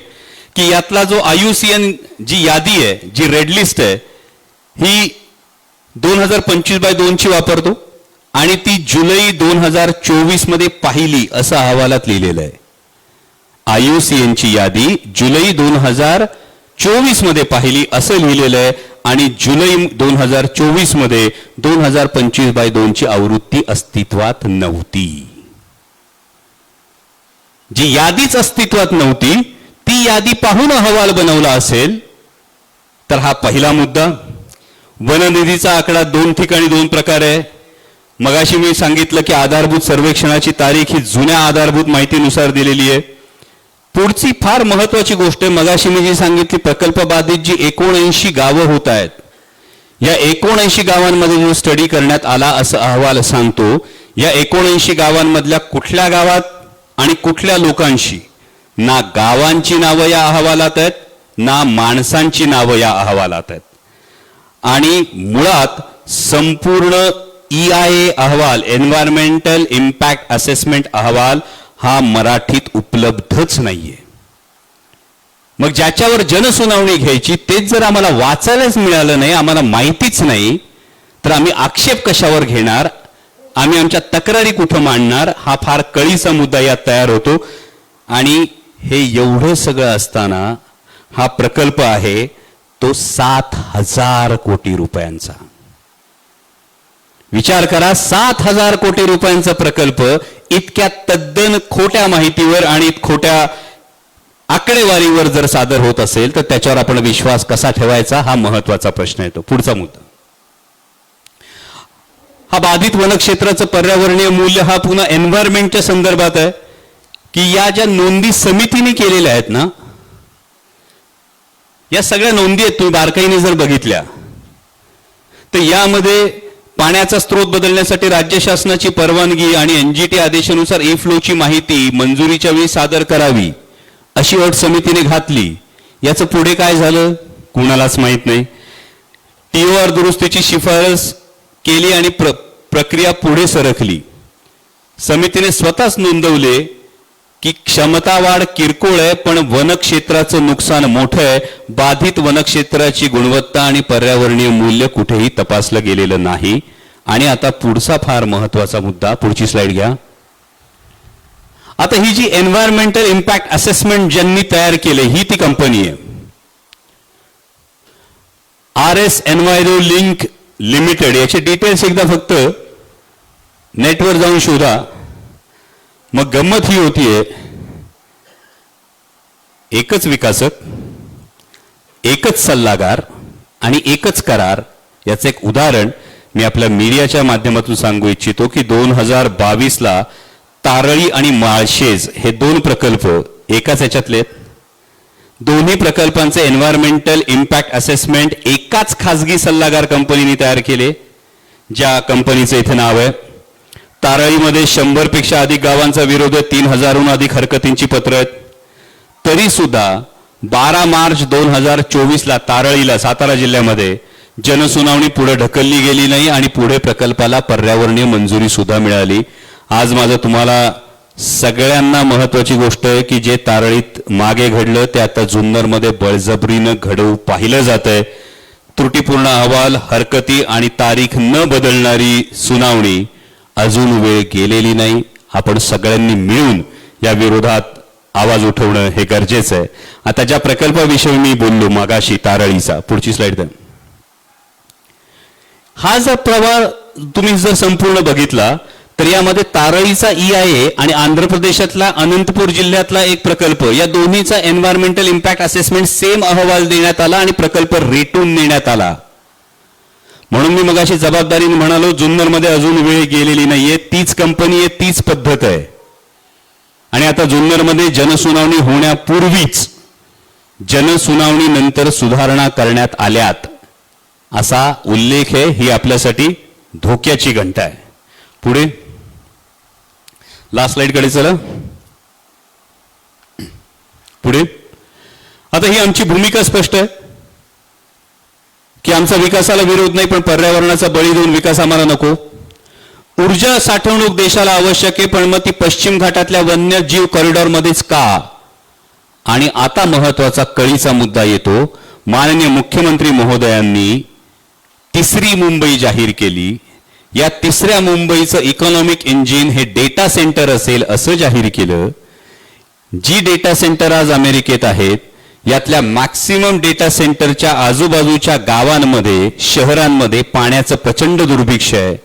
Speaker 3: की यातला जो IUCN जी यादी आहे, जी रेड लिस्ट आहे, ही 2025/2 ची वापरतो आणि ती जुलै 2024 मध्ये पाहिली असं अहवालात लिहिलेलं आहे. IUCN ची यादी जुलै 2024 2024 मध्ये पाहिली असं लिहिलेलं आहे आणि जुलै 2024 मध्ये 2025/2 ची आवृत्ती अस्तित्वात नव्हती. जी यादीच अस्तित्वात नव्हती ती यादी पाहून अहवाल बनवला असेल तर हा पहिला मुद्दा. वननिधीचा आकडा 2 ठिकाणी 2 प्रकार आहे. मगाशी मी सांगितलं की आधारभूत सर्वेक्षणाची तारीख ही जुन्या आधारभूत माहितीनुसार दिलेली आहे. पुढची फार महत्वाची गोष्ट आहे, मगाशी मी जी सांगितली प्रकल्प बाधित जी 79 गावं होत आहेत, या 79 गावांमध्ये जो स्टडी करण्यात आला असं अहवाल सांगतो, या 79 गावांमधल्या कुठल्या गावात आणि कुठल्या लोकांशी ना गावांची नावं या अहवालात आहेत ना माणसांची नावं या अहवालात आहेत. आणि मुळात संपूर्ण EIA अहवाल, एन्व्हायरमेंटल इम्पॅक्ट असेसमेंट अहवाल, हा मराठीत उपलब्धच नाहीये. मग ज्याच्यावर जनसुनावणी घ्यायची तेच जर आम्हाला वाचायलाच मिळालं नाही, आम्हाला माहितीच नाही, तर आम्ही आक्षेप कशावर घेणार, आम्ही आमच्या तक्रारी कुठं मांडणार, हा फार कळीचा मुद्दा यात तयार होतो. आणि हे एवढं सगळं असताना हा प्रकल्प आहे तो 7,000 कोटी रुपयांचा. विचार करा, 7,000 कोटी रुपयांचा प्रकल्प इतक्या तद्दन खोट्या माहितीवर आणि खोट्या आकडेवारीवर जर सादर होत असेल तर त्याच्यावर आपण विश्वास कसा ठेवायचा, हा महत्वाचा प्रश्न येतो. पुढचा मुद्दा, हा बाधित वनक्षेत्राचं पर्यावरणीय मूल्य हा पुन्हा एन्व्हायरमेंटच्या संदर्भात आहे की या ज्या नोंदी समितीने केलेल्या आहेत ना, या सगळ्या नोंदी आहेत, तुम्ही बारकाईने जर बघितल्या तर यामध्ये पाण्याचा स्रोत बदलण्यासाठी राज्य शासनाची परवानगी आणि NGT आदेशानुसार फ्लोची माहिती मंजुरीच्या वेळी सादर करावी अशी अट समितीने घातली. याचं पुढे काय झालं कुणालाच माहित नाही. TOR दुरुस्तीची शिफारस केली आणि प्रक्रिया पुढे सरकली. समितीने स्वतःच नोंदवले की क्षमता वाढ किरकोळ आहे पण वनक्षेत्राचं नुकसान मोठं आहे. बाधित वनक्षेत्राची गुणवत्ता आणि पर्यावरणीय मूल्य कुठेही तपासलं गेलेलं नाही. आणि आता पुढचा फार महत्वाचा मुद्दा, पुढची स्लाइड घ्या. आता ही जी एन्व्हायरमेंटल इम्पॅक्ट असेसमेंट ज्यांनी तयार केले ही ती कंपनी आहे RS एन्व्हायरो लिंक लिमिटेड. याचे डिटेल्स एकदा फक्त नेटवर जाऊन शोधा. मग गंमत ही होतीये, एकच विकासक, एकच सल्लागार आणि एकच करार. याचं एक उदाहरण मी आपल्या मीडियाच्या माध्यमातून सांगू इच्छितो की 2022ला तारळी आणि माळशेज हे 2 प्रकल्प एकाच याच्यातले. दोन्ही प्रकल्पांचे एन्व्हायरमेंटल इम्पॅक्ट असेसमेंट एकाच खासगी सल्लागार कंपनीने तयार केले, ज्या कंपनीचं इथे नाव आहे. तारळीमध्ये 100 पेक्षा अधिक गावांचा विरोध आहे, 3000हून अधिक हरकतींची पत्र आहेत. तरी सुद्धा 12 मार्च 2024ला तारळीला, सातारा जिल्ह्यामध्ये जनसुनावणी पुढे ढकलली गेली नाही आणि पुढे प्रकल्पाला पर्यावरणीय मंजुरी सुद्धा मिळाली. आज माझं तुम्हाला सगळ्यांना महत्वाची गोष्ट आहे की जे तारळीत मागे घडलं ते आता जुन्नरमध्ये बळजबरीनं घडवू पाहिलं जात आहे. त्रुटीपूर्ण अहवाल, हरकती आणि तारीख न बदलणारी सुनावणी, अजून वेळ गेलेली नाही. आपण सगळ्यांनी मिळून या विरोधात आवाज उठवणं हे गरजेचं आहे. आता ज्या प्रकल्पाविषयी मी बोललो मागाशी तारळीचा, पुढची स्लाइड द्या. हा जर प्रवाह तुम्ही जर संपूर्ण बघितला तर यामध्ये तारळीचा EIA आणि आंध्र प्रदेशातला अनंतपूर जिल्ह्यातला एक प्रकल्प, या दोन्हीचा एन्व्हायरमेंटल इम्पॅक्ट असेसमेंट सेम अहवाल देण्यात आला आणि प्रकल्प रेटून देण्यात आला. म्हणून मी मगाशी जबाबदारीने म्हणालो जुन्नरमध्ये अजून वेळ गेलेली नाहीये, तीच कंपनी आहे, तीच पद्धत आहे. आणि आता जुन्नरमध्ये जनसुनावणी होण्यापूर्वीच जनसुनावणी नंतर सुधारणा करण्यात आल्यात असा उल्लेख आहे. ही आपल्यासाठी धोक्याची घंटा आहे. पुढे लास्ट स्लाइड कडे चला. पुढे आता ही आमची भूमिका स्पष्ट आहे की आमचा विकासाला विरोध नाही पण पर्यावरणाचा बळी देऊन विकास आम्हाला नको. ऊर्जा साठवणूक देशाला आवश्यक आहे पण मग ती पश्चिम घाटातल्या वन्यजीव कॉरिडॉरमध्येच का. आणि आता महत्वाचा कळीचा मुद्दा येतो. माननीय मुख्यमंत्री महोदयांनी 3री मुंबई जाहीर केली. या 3ऱ्या मुंबईचं इकॉनॉमिक इंजिन हे डेटा सेंटर असेल असं जाहीर केलं. जी डेटा सेंटर आज अमेरिकेत आहेत यातल्या मॅक्सिमम डेटा सेंटरच्या आजूबाजूच्या गावांमध्ये शहरांमध्ये पाण्याचं प्रचंड दुर्भिक्ष आहे.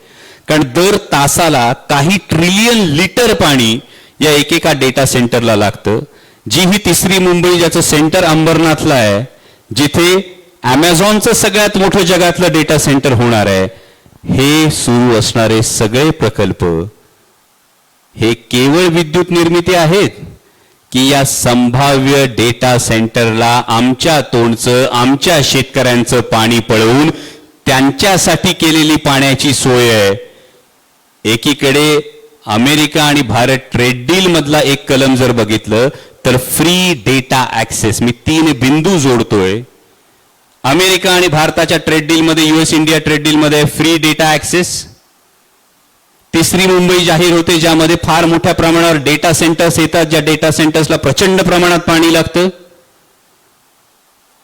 Speaker 3: कारण दर तासाला काही ट्रिलियन लिटर पाणी या एकेका डेटा सेंटरला लागतं. जी ही तिसरी मुंबई ज्याचं सेंटर अंबरनाथला आहे, जिथे अमेझॉनचं सगळ्यात मोठं जगातलं डेटा सेंटर होणार आहे, हे सुरू असणारे सगळे प्रकल्प हे केवळ विद्युत निर्मिती आहेत की या संभाव्य डेटा सेंटरला आमच्या तोंडचं, आमच्या शेतकऱ्यांचं पाणी पळवून त्यांच्यासाठी केलेली पाण्याची सोय आहे. एकीकडे अमेरिका आणि भारत ट्रेड डील मधला एक कलम जर बघितलं तर फ्री डेटा ऍक्सेस, मी 3 बिंदू जोडतोय. अमेरिका आणि भारताच्या ट्रेड डील मध्ये, US इंडिया ट्रेड डील मध्ये फ्री डेटा ऍक्सेस. तिसरी मुंबई जाहीर होते, ज्यामध्ये फार मोठ्या प्रमाणावर डेटा सेंटर्स येतात, ज्या डेटा सेंटर्सला प्रचंड प्रमाणात पाणी लागतं.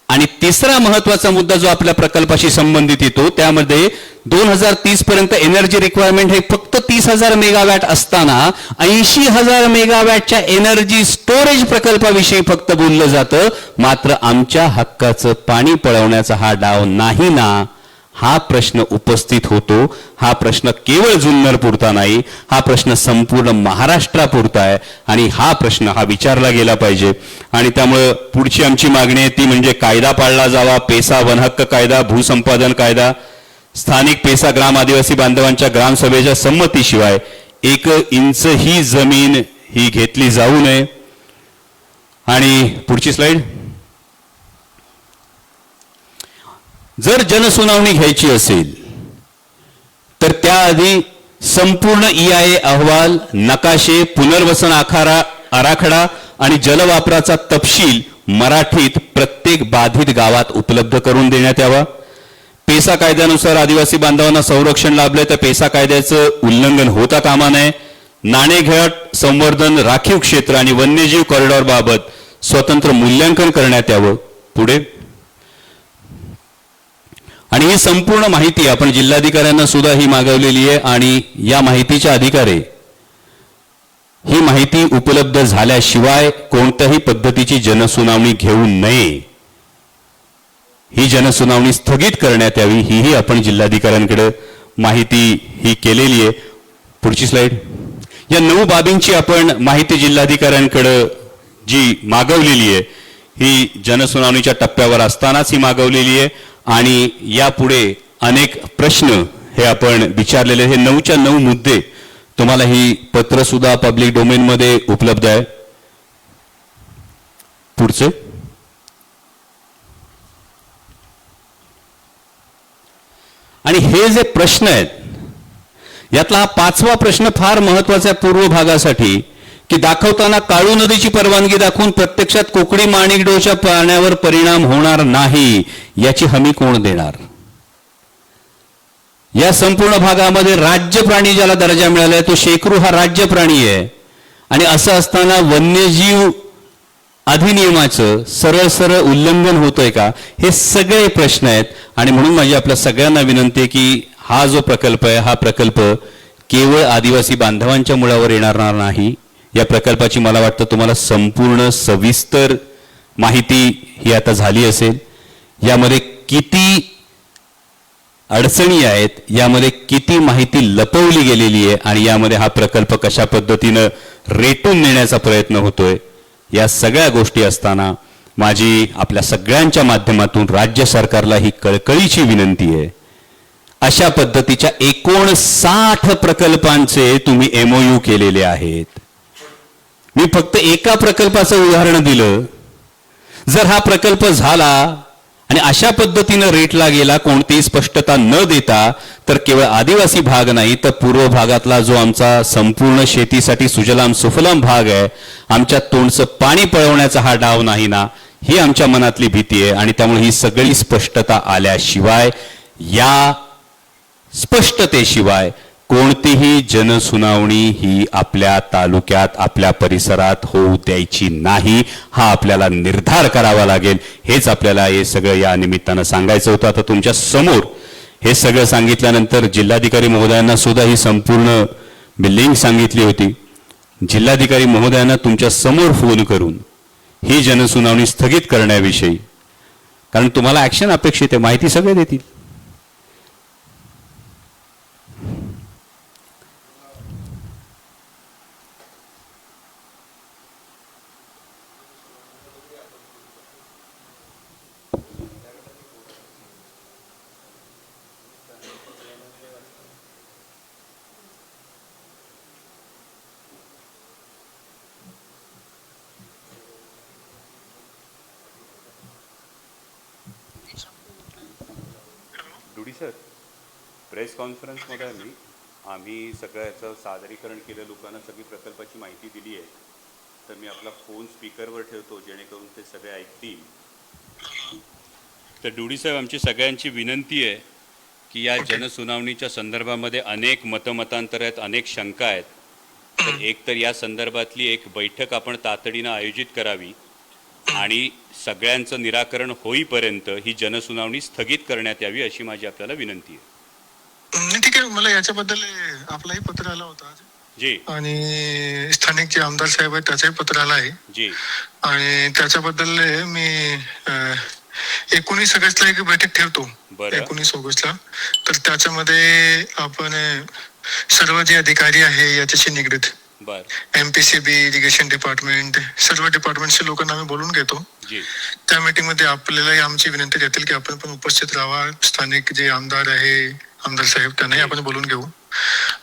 Speaker 3: आणि तिसरा महत्वाचा मुद्दा जो आपल्या प्रकल्पाशी संबंधित येतो, त्यामध्ये 2030 पर्यंत एनर्जी रिक्वायरमेंट हे फक्त 30,000 मेगावॅट असताना 80,000 मेगावॅटच्या एनर्जी स्टोरेज प्रकल्पाविषयी फक्त बोललं जातं. मात्र आमच्या हक्काचं पाणी पळवण्याचा हा डाव नाही ना, हा प्रश्न उपस्थित होतो. हा प्रश्न केवळ जुन्नर पुरता नाही, हा प्रश्न संपूर्ण महाराष्ट्रापुरता आहे आणि हा प्रश्न हा विचारला गेला पाहिजे. आणि त्यामुळं पुढची आमची मागणी आहे ती म्हणजे कायदा पाळला जावा. पेसा वनहक्क कायदा, भूसंपादन कायदा, स्थानिक पेसा ग्राम आदिवासी बांधवांच्या ग्रामसभेच्या संमतीशिवाय 1 इंच ही जमीन ही घेतली जाऊ नये. आणि पुढची स्लाइड. जर जनसुनावणी घ्यायची असेल तर त्याआधी संपूर्ण EIA अहवाल, नकाशे, पुनर्वसन आराखडा आणि जलवापराचा तपशील मराठीत प्रत्येक बाधित गावात उपलब्ध करून देण्यात यावा. पेसा कायद्यानुसार आदिवासी बांधवांना संरक्षण लाभले तर पेसा कायद्याचं उल्लंघन होता कामा नये. नाणेघाट संवर्धन, राखीव क्षेत्र आणि वन्यजीव कॉरिडॉर बाबत स्वतंत्र मूल्यांकन करण्यात यावं. पुढे. आणि ही संपूर्ण माहिती आपण जिल्हाधिकाऱ्यांना सुद्धा ही मागवलेली आहे आणि या माहितीच्या अधिकारी ही माहिती उपलब्ध झाल्याशिवाय कोणत्याही पद्धतीची जनसुनावणी घेऊ नये. ही जनसुनावणी स्थगित करण्यात यावी, ही आपण जिल्हाधिकाऱ्यांकडे माहिती ही केलेली आहे. पुढची स्लाइड. या 9 बाबींची आपण माहिती जिल्हाधिकाऱ्यांकडे जी मागवलेली आहे, ही जनसुनावणीच्या टप्प्यावर असतानाच ही मागवलेली आहे. आणि यापुढे अनेक प्रश्न हे आपण विचारलेले, हे 9च्या 9 मुद्दे तुम्हाला ही पत्र सुद्धा पब्लिक डोमेन मध्ये उपलब्ध आहे. पुढचे. आणि हे जे प्रश्न आहेत, यातला हा 5वा प्रश्न फार महत्वाचा आहे पूर्व भागासाठी, की दाखवताना काळू नदीची परवानगी दाखवून प्रत्यक्षात कोकणी माणिकडोच्या पाण्यावर परिणाम होणार नाही याची हमी कोण देणार. या संपूर्ण भागामध्ये राज्य प्राणी ज्याला दर्जा मिळाला आहे तो शेकरू हा राज्य प्राणी आहे. आणि असं असताना वन्यजीव अधिनियमाचं सरळ सरळ उल्लंघन होतंय का, हे सगळे प्रश्न आहेत. आणि म्हणून माझी आपल्या सगळ्यांना विनंती आहे की हा जो प्रकल्प आहे, हा प्रकल्प केवळ आदिवासी बांधवांच्या मुळावर येणार नाही. या प्रकल्पाची मला वाटतं तुम्हाला संपूर्ण सविस्तर माहिती ही आता झाली असेल. यामध्ये किती अडचणी आहेत, यामध्ये किती माहिती लपवली गेलेली आहे आणि यामध्ये हा प्रकल्प कशा पद्धतीनं रेटून नेण्याचा प्रयत्न होतोय, या सगळ्या गोष्टी असताना माझी आपल्या सगळ्यांच्या माध्यमातून राज्य सरकारला ही कळकळीची विनंती आहे, अशा पद्धतीच्या 59 प्रकल्पांचे तुम्ही MOU केलेले आहेत. मी फक्त एका प्रकल्पाचं उदाहरण दिलं. जर हा प्रकल्प झाला आणि अशा पद्धतीनं रेटला गेला, कोणतीही स्पष्टता न देता, तर केवळ आदिवासी भाग नाही तर पूर्व भागातला जो आमचा संपूर्ण शेतीसाठी सुजलाम सुफलाम भाग आहे, आमच्या तोंडचं पाणी पळवण्याचा हा डाव नाही ना, ही आमच्या मनातली भीती आहे. आणि त्यामुळे ही सगळी स्पष्टता आल्याशिवाय, या स्पष्टतेशिवाय कोणतीही जनसुनावणी ही आपल्या तालुक्यात, आपल्या परिसरात होऊ द्यायची नाही, हा आपल्याला निर्धार करावा लागेल. हेच आपल्याला हे सगळं या निमित्तानं सांगायचं होतं. आता तुमच्या समोर हे सगळं सांगितल्यानंतर जिल्हाधिकारी महोदयांना सुद्धा ही संपूर्ण बिल्डिंग सांगितली होती. जिल्हाधिकारी महोदयांना तुमच्या समोर फोन करून ही जनसुनावणी स्थगित करण्याविषयी, कारण तुम्हाला ॲक्शन अपेक्षित आहे, माहिती सगळे देतील.
Speaker 2: डुडी सर, प्रेस कॉन्फरन्समध्ये आम्ही सगळं याचं सादरीकरण केलं, लोकांना सगळी प्रकल्पाची माहिती दिली आहे. तर मी आपला फोन स्पीकरवर ठेवतो जेणेकरून ते सगळे ऐकतील. तर डुडी साहेब, आमची सगळ्यांची विनंती आहे की या जनसुनावणीच्या संदर्भामध्ये अनेक मतमतांतर आहेत, अनेक शंका आहेत. तर एक तर या संदर्भातली एक बैठक आपण तातडीनं आयोजित करावी आणि सगळ्यांचं निराकरण होईपर्यंत ही जनसुनावणी स्थगित करण्यात यावी अशी माझी आपल्याला विनंती आहे.
Speaker 1: ठीक आहे, मला याच्याबद्दल आपलाही पत्र आला होता
Speaker 2: जी,
Speaker 1: आणि स्थानिक जे आमदार साहेब आहेत त्याचंही पत्र आलं आहे
Speaker 2: जी,
Speaker 1: आणि त्याच्याबद्दल मी 19 ऑगस्टला एक बैठक ठेवतो.
Speaker 2: बरं.
Speaker 1: 19 ऑगस्टला. तर त्याच्यामध्ये आपण सर्व जे अधिकारी आहे याच्याशी निगडीत
Speaker 2: बर,
Speaker 1: MPCB, इरिगेशन डिपार्टमेंट, सर्व डिपार्टमेंटच्या लोकांना आम्ही बोलून घेतो.
Speaker 2: जी,
Speaker 1: त्या मीटिंगमध्ये आपल्यालाही आमची विनंती राहतील की आपण पण उपस्थित राहावा. स्थानिक जे आमदार आहे, आमदार साहेब, त्यांनाही आपण बोलून घेऊ.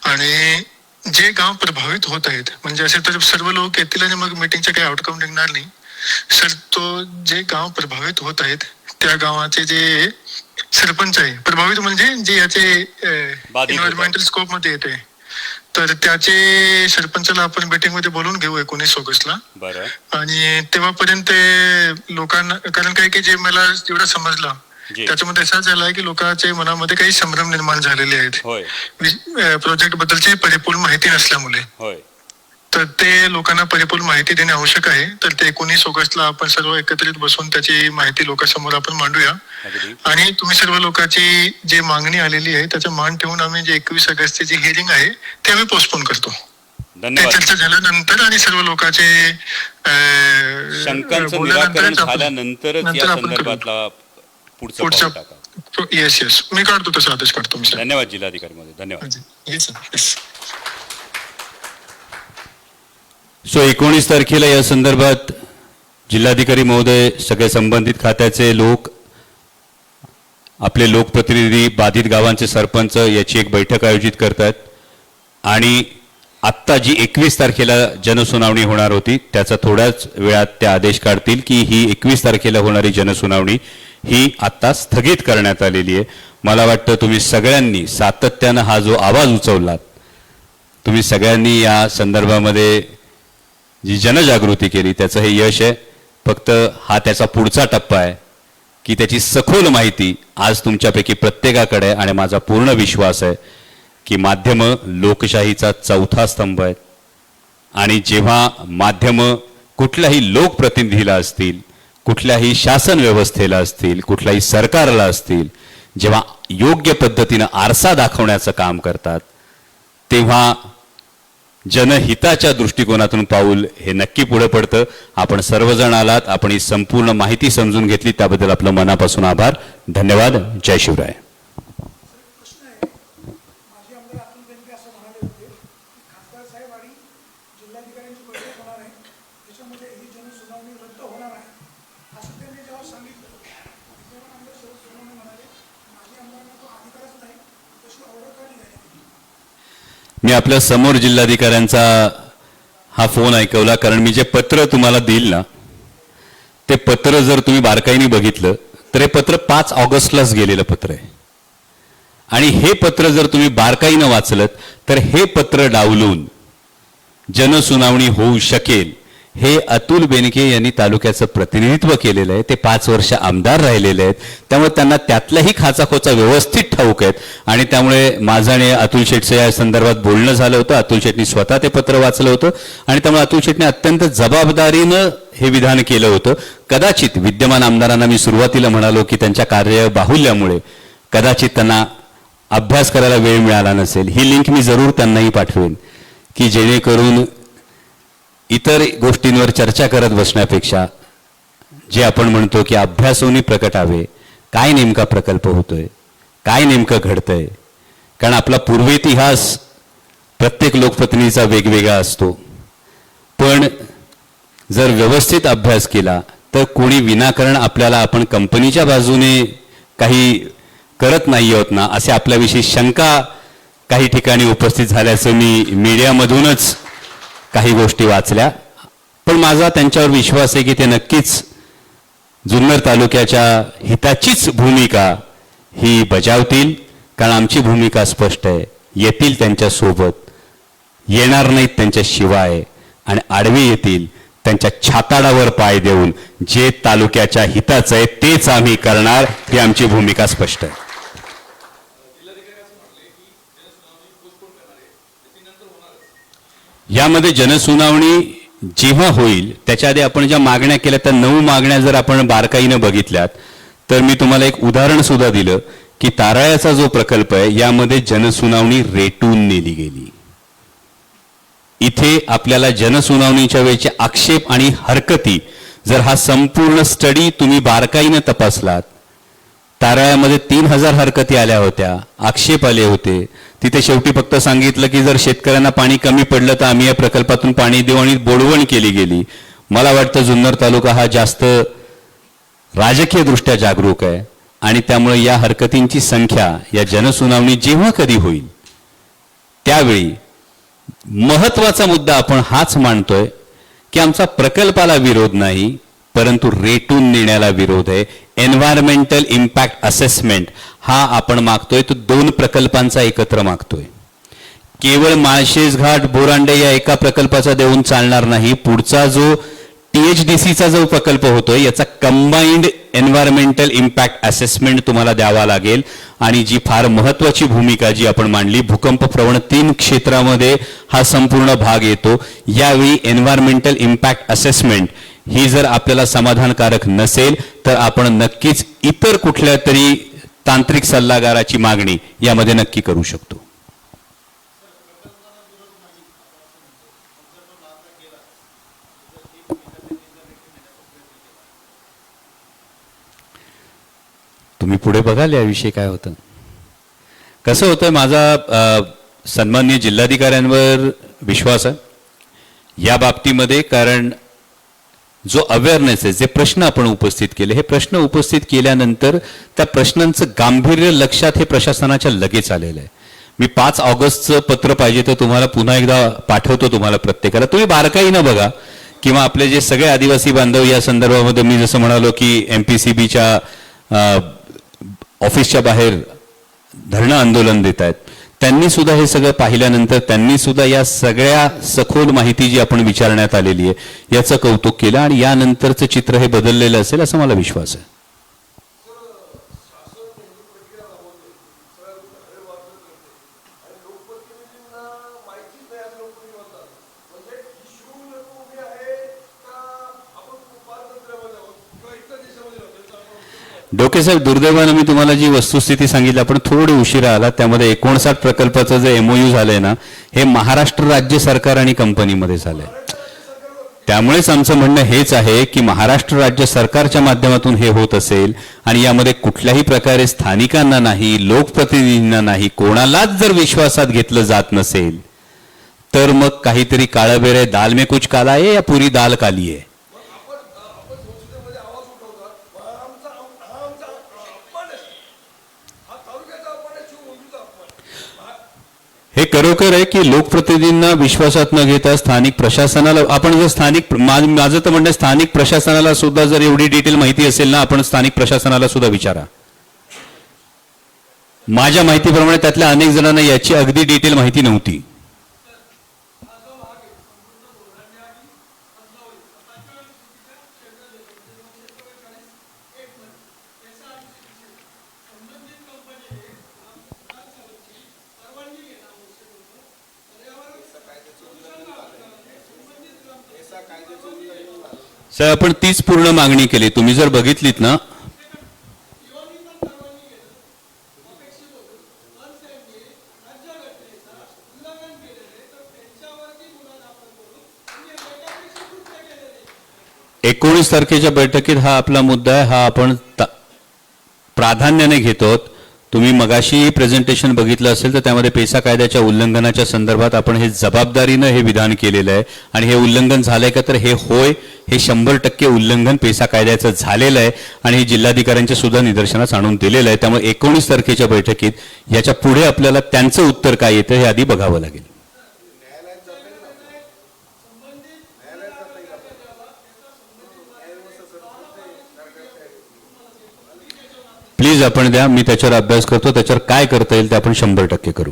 Speaker 1: आणि जे गाव प्रभावित होत आहेत, म्हणजे असे तर सर्व लोक येतील आणि मग मीटिंगचे काही आउटकम निघणार नाही सर. तो जे गाव प्रभावित होत आहेत त्या गावाचे जे सरपंच आहे, प्रभावित म्हणजे जे याचे एन्व्हायरमेंटल स्कोप मध्ये येते, तर त्याचे सरपंचाला आपण मीटिंग मध्ये बोलून घेऊ 19 ऑगस्टला.
Speaker 2: बरं,
Speaker 1: आणि तेव्हापर्यंत लोकांना, कारण काय की जे मला जेवढं समजलं
Speaker 2: जी,
Speaker 1: त्याच्यामध्ये असं झालंय की लोकांच्या मनामध्ये काही संभ्रम निर्माण झालेले आहेत
Speaker 2: होय,
Speaker 1: प्रोजेक्ट बद्दलची परिपूर्ण माहिती नसल्यामुळे.
Speaker 2: होय,
Speaker 1: तर ते लोकांना परिपूर्ण माहिती देणे आवश्यक आहे. तर ते 19 ऑगस्टला आपण सर्व एकत्रित बसून त्याची माहिती लोकांसमोर आपण मांडूया.
Speaker 2: अगदी,
Speaker 1: आणि तुम्ही सर्व लोकांची जी मागणी आलेली आहे त्याचा मान ठेवून आम्ही जे 21 ऑगस्टची जी हिअरिंग आहे ते आम्ही पोस्टपोन करतो. ते
Speaker 2: धन्यवाद.
Speaker 1: चर्चा झाल्यानंतर आणि सर्व लोकांचे
Speaker 2: शंकांचं निराकरण झाल्यानंतरच या संदर्भातला पुढचं पाऊल टाका.
Speaker 1: येस, मी काढतो तसा आदेश काढतो मी.
Speaker 2: धन्यवाद जिल्हाधिकारी महोदय, धन्यवाद.
Speaker 1: Yes yes.
Speaker 3: सो 19 तारखेला या संदर्भात जिल्हाधिकारी महोदय, सगळे संबंधित खात्याचे लोक, आपले लोकप्रतिनिधी, बाधित गावांचे सरपंच याची एक बैठक आयोजित करतात. आणि आत्ता जी 21 तारखेला जनसुनावणी होणार होती त्याचा थोड्याच वेळात ते आदेश काढतील की ही 21 तारखेला होणारी जनसुनावणी ही आत्ता स्थगित करण्यात आलेली आहे. मला वाटतं तुम्ही सगळ्यांनी सातत्यानं हा जो आवाज उचवलात, तुम्ही सगळ्यांनी या संदर्भामध्ये जी जनजागृती केली त्याचं हे यश आहे. फक्त हा त्याचा पुढचा टप्पा आहे की त्याची सखोल माहिती आज तुमच्यापैकी प्रत्येकाकडे आहे. आणि माझा पूर्ण विश्वास आहे की माध्यमं लोकशाहीचा चौथा स्तंभ आहेत. आणि जेव्हा माध्यमं कुठल्याही लोकप्रतिनिधीला असतील, कुठल्याही शासन व्यवस्थेला असतील, कुठल्याही सरकारला असतील, जेव्हा योग्य पद्धतीनं आरसा दाखवण्याचं काम करतात, तेव्हा जनहिताच्या दृष्टिकोनातून पाऊल हे नक्की पुढे पडतं. आपण सर्वजण आलात, आपण ही संपूर्ण माहिती समजून घेतली, त्याबद्दल आपलं मनापासून आभार. धन्यवाद. जय शिवराय. मी आपल्या समोर जिल्हाधिकाऱ्यांचा हा फोन ऐकवला, कारण मी जे पत्र तुम्हाला देईल ना, ते पत्र जर तुम्ही बारकाईने बघितलं तर हे पत्र 5 ऑगस्टलाच गेलेलं पत्र आहे. आणि हे पत्र जर तुम्ही बारकाईनं वाचलं तर हे पत्र डावलून जनसुनावणी होऊ शकेल हे अतुल बेनके यांनी तालुक्याचं प्रतिनिधित्व केलेलं आहे. ते 5 वर्ष आमदार राहिलेले आहेत, त्यामुळे त्यांना त्यातलाही खाचाखोचा व्यवस्थित ठाऊक आहेत. आणि त्यामुळे माझं आणि अतुल शेठचं या संदर्भात बोलणं झालं होतं. अतुल शेठनी स्वतः ते पत्र वाचलं होतं आणि त्यामुळे अतुल शेठने अत्यंत जबाबदारीनं हे विधान केलं होतं. कदाचित विद्यमान आमदारांना मी सुरुवातीला म्हणालो की त्यांच्या कार्यबाहुल्यामुळे कदाचित त्यांना अभ्यास करायला वेळ मिळाला नसेल. ही लिंक मी जरूर त्यांनाही पाठवेन की जेणेकरून इतर गोष्टींवर चर्चा करत बसण्यापेक्षा जे आपण म्हणतो की अभ्यासोनी प्रकटावे, काय नेमका प्रकल्प होतोय, काय नेमकं घडतंय. कारण आपला पूर्व इतिहास प्रत्येक लोकप्रतिनिधीचा वेगवेगळा असतो. पण जर व्यवस्थित अभ्यास केला तर कोणी विनाकारण आपल्याला आपण कंपनीच्या बाजूने काही करत नाही आहोत ना, असे आपल्याविषयी शंका काही ठिकाणी उपस्थित झाल्याचं मी मीडियामधूनच काही गोष्टी वाचल्या. पण माझा त्यांच्यावर विश्वास आहे की ते नक्कीच जुन्नर तालुक्याच्या हिताचीच भूमिका ही बजावतील. कारण आमची भूमिका स्पष्ट आहे, येतील त्यांच्यासोबत, येणार नाहीत त्यांच्याशिवाय, आणि आडवे येतील त्यांच्या छाताडावर पाय देऊन जे तालुक्याच्या हिताचं आहे तेच आम्ही करणार, ही आमची भूमिका स्पष्ट आहे. यामध्ये जनसुनावणी जेव्हा होईल त्याच्या आधी आपण ज्या मागण्या केल्या त्या 9 मागण्या जर आपण बारकाईनं बघितल्यात तर मी तुम्हाला एक उदाहरण सुद्धा दिलं की ताराळ्याचा जो प्रकल्प आहे यामध्ये जनसुनावणी रेटून नेली गेली. इथे आपल्याला जनसुनावणीच्या वेळेचे आक्षेप आणि हरकती जर हा संपूर्ण स्टडी तुम्ही बारकाईनं तपासलात, ताराळ्यामध्ये 3000 हरकती आल्या होत्या, आक्षेप आले होते. तिथे शेवटी फक्त सांगितलं की जर शेतकऱ्यांना पाणी कमी पडलं तर आम्ही या प्रकल्पातून पाणी देऊ, आणि बोडवण केली गेली. मला वाटतं जुन्नर तालुका हा जास्त राजकीय दृष्ट्या जागरूक आहे आणि त्यामुळे या हरकतींची संख्या या जनसुनावणी जेव्हा कधी होईल त्यावेळी महत्वाचा मुद्दा आपण हाच मांडतोय की आमचा प्रकल्पाला विरोध नाही, परंतु रेटून नेण्याला विरोध आहे. एन्व्हायरमेंटल इम्पॅक्ट असेसमेंट हा आपण मागतोय, तो 2 प्रकल्पांचा एकत्र मागतोय. केवळ माळशेज घाट बोरांडे या एका प्रकल्पाचा देऊन चालणार नाही. पुढचा जो THDCचा जो प्रकल्प होतोय याचा कंबाईंड एन्व्हायरमेंटल इम्पॅक्ट असेसमेंट तुम्हाला द्यावा लागेल. आणि जी फार महत्वाची भूमिका जी आपण मांडली, भूकंप प्रवण 3 क्षेत्रामध्ये हा संपूर्ण भाग येतो. यावेळी एन्व्हायरमेंटल इम्पॅक्ट असेसमेंट ही जर आपल्याला समाधानकारक नसेल तर आपण नक्कीच इतर कुठल्या तरी तांत्रिक सल्लागाराची मागणी यामध्ये नक्की करू शकतो. तुम्ही पुढे बघाल याविषयी काय होतं. कसं होतं, माझा सन्माननीय जिल्हाधिकाऱ्यांवर विश्वास आहे या बाबतीमध्ये. कारण जो अवेअरनेस आहे, जे प्रश्न आपण उपस्थित केले, हे प्रश्न उपस्थित केल्यानंतर त्या प्रश्नांचं गांभीर्य लक्षात हे प्रशासनाच्या लगेच आलेलं आहे. मी 5 ऑगस्टचं पत्र पाहिजे तर तुम्हाला पुन्हा एकदा पाठवतो तुम्हाला प्रत्येकाला, तुम्ही बारकाईनं बघा. किंवा आपले जे सगळे आदिवासी बांधव या संदर्भामध्ये मी जसं म्हणालो की MPCBच्या ऑफिसच्या बाहेर धरणं आंदोलन देत आहेत, त्यांनी सुद्धा हे सगळं पाहिल्यानंतर त्यांनी सुद्धा या सगळ्या सखोल माहिती जी आपण विचारण्यात आलेली आहे याचं कौतुक केलं आणि यानंतरचं चित्र हे बदललेलं असेल असं मला विश्वास आहे. डोके साहेब, दुर्दैवानं मी तुम्हाला जी वस्तुस्थिती सांगितली, आपण थोडे उशिरा आला. त्यामध्ये 59 प्रकल्पाचं जे MOU झालंय ना, हे महाराष्ट्र राज्य सरकार आणि कंपनीमध्ये झालंय. त्यामुळेच आमचं म्हणणं हेच आहे की महाराष्ट्र राज्य सरकारच्या माध्यमातून हे होत असेल आणि यामध्ये कुठल्याही प्रकारे स्थानिकांना नाही, लोकप्रतिनिधींना नाही, कोणालाच जर विश्वासात घेतलं जात नसेल तर मग काहीतरी काळबेरे, दाल में कुछ काला आहे या पुरी दाल काली आहे. हे खरोखर आहे की लोकप्रतिनिधींना विश्वासात न घेता स्थानिक प्रशासनाला आपण जर माझं तर म्हणणं स्थानिक प्रशासनाला सुद्धा जर एवढी डिटेल माहिती असेल ना, आपण स्थानिक प्रशासनाला सुद्धा विचारा. माझ्या माहितीप्रमाणे त्यातल्या अनेक जणांना याची अगदी डिटेल माहिती नव्हती. सर, आपण तीच पूर्ण मागणी केली. तुम्ही जर बघितलीत ना, 19 तारखेच्या बैठकीत हा आपला मुद्दा आहे, हा आपण प्राधान्याने घेतो. तुम्ही मगाशी प्रेझेंटेशन बघितलं असेल तर त्यामध्ये पेसा कायद्याच्या उल्लंघनाच्या संदर्भात आपण हे जबाबदारीनं हे विधान केलेलं आहे. आणि हे उल्लंघन झालंय का तर हे होय, हे 100% उल्लंघन पेसा कायद्याचं झालेलं आहे आणि हे जिल्हाधिकाऱ्यांच्या सुद्धा निदर्शनास आणून दिलेलं आहे. त्यामुळे 19 तारखेच्या बैठकीत याच्या पुढे आपल्याला त्यांचं उत्तर काय येतं हे आधी बघावं लागेल. प्लीज आपण द्या, मी त्याच्यावर अभ्यास करतो, त्याच्यावर काय करता येईल ते आपण 100% करू.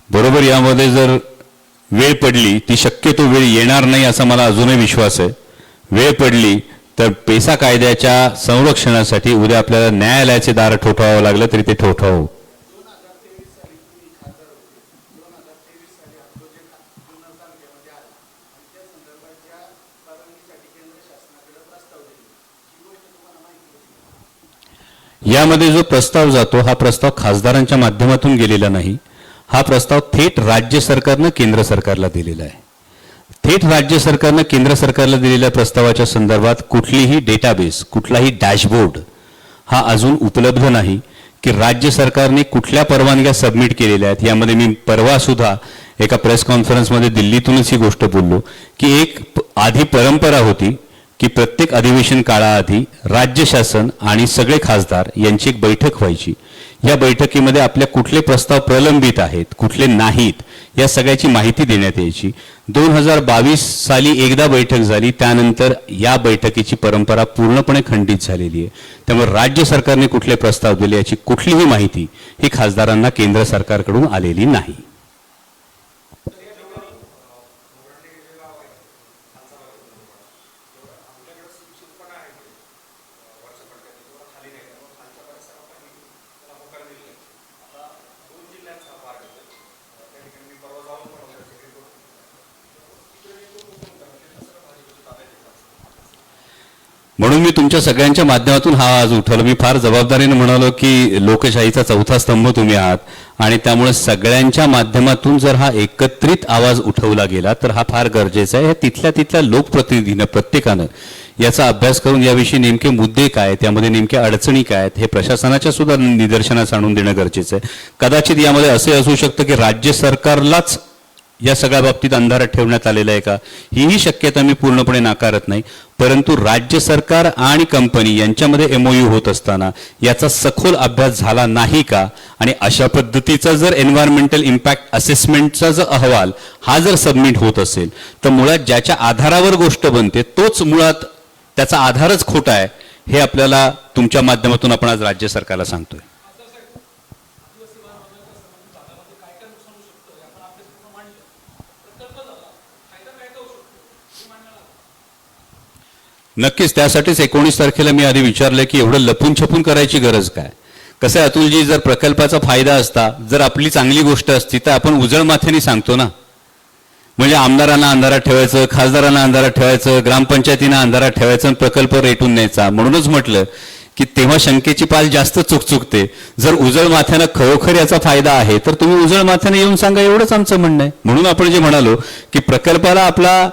Speaker 3: बरोबर, यामध्ये जर वेळ पडली, ती शक्यतो वेळ येणार नाही असा मला अजूनही विश्वास आहे. वेळ पडली तर पेसा कायद्याच्या संरक्षणासाठी उद्या आपल्याला न्यायालयाचे दार ठोठावं लागलं तरी ते ठोठावं. यामध्ये जो प्रस्ताव जातो हा प्रस्ताव खासदारांच्या माध्यमातून गेलेला नाही. हा प्रस्ताव थेट राज्य सरकारनं केंद्र सरकारला दिलेला आहे. थेट राज्य सरकारनं केंद्र सरकारला दिलेल्या प्रस्तावाच्या संदर्भात कुठलीही डेटाबेस, कुठलाही डॅशबोर्ड हा अजून उपलब्ध नाही की राज्य सरकारने कुठल्या परवानग्या सबमिट केलेल्या आहेत. यामध्ये मी परवा सुद्धा एका प्रेस कॉन्फरन्समध्ये दिल्लीतूनच ही गोष्ट बोललो की एक आधी परंपरा होती की प्रत्येक अधिवेशन काळाआधी राज्य शासन आणि सगळे खासदार यांची एक बैठक व्हायची. या बैठकीमध्ये आपल्या कुठले प्रस्ताव प्रलंबित आहेत, कुठले नाहीत, या सगळ्याची माहिती देण्यात यायची. 2022 साली एकदा बैठक झाली, त्यानंतर या बैठकीची परंपरा पूर्णपणे खंडित झालेली आहे. त्यामुळे राज्य सरकारने कुठले प्रस्ताव दिले याची कुठलीही माहिती ही खासदारांना केंद्र सरकारकडून आलेली नाही. म्हणून मी तुमच्या सगळ्यांच्या माध्यमातून हा आवाज उठवला. मी फार जबाबदारीने म्हणालो की लोकशाहीचा चौथा स्तंभ तुम्ही आहात आणि त्यामुळे सगळ्यांच्या माध्यमातून जर हा एकत्रित आवाज उठवला गेला तर हा फार गरजेचा आहे. तिथल्या लोकप्रतिनिधीनं प्रत्येकानं याचा अभ्यास करून याविषयी नेमके मुद्दे काय, त्यामध्ये नेमक्या अडचणी काय आहेत हे प्रशासनाच्या सुद्धा निदर्शनास आणून देणं गरजेचं आहे. कदाचित यामध्ये असे असू शकतं की राज्य सरकारलाच या सगळ्या बाबतीत अंधारात ठेवण्यात आलेलं आहे का, हीही शक्यता मी पूर्णपणे नाकारत नाही. परंतु राज्य सरकार आणि कंपनी यांच्यामध्ये MOU होत असताना याचा सखोल अभ्यास झाला नाही का, आणि अशा पद्धतीचा जर एन्व्हायरमेंटल इम्पॅक्ट असेसमेंटचा जर अहवाल हा जर सबमिट होत असेल तर मुळात ज्याच्या आधारावर गोष्ट बनते तोच मुळात त्याचा आधारच खोटा आहे हे आपल्याला तुमच्या माध्यमातून आपण आज राज्य सरकारला सांगतोय. नक्कीच, त्यासाठीच 19 तारखेला मी आधी विचारलं की एवढं लपून छपून करायची गरज काय. कसं आहे अतुलजी, जर प्रकल्पाचा फायदा असता, जर आपली चांगली गोष्ट असती तर आपण उजळ माथ्याने सांगतो ना. म्हणजे आमदारांना अंधारात ठेवायचं, खासदारांना अंधारात ठेवायचं, ग्रामपंचायतींना अंधारात ठेवायचं आणि प्रकल्प रेटून न्यायचा. म्हणूनच म्हटलं की तेव्हा शंकेची पाल जास्त चुकचुकते. जर उजळ माथ्यानं खरोखर याचा फायदा आहे तर तुम्ही उजळ माथ्याने येऊन सांगा, एवढंच आमचं म्हणणं आहे. म्हणून आपण जे म्हणालो की प्रकल्पाला आपला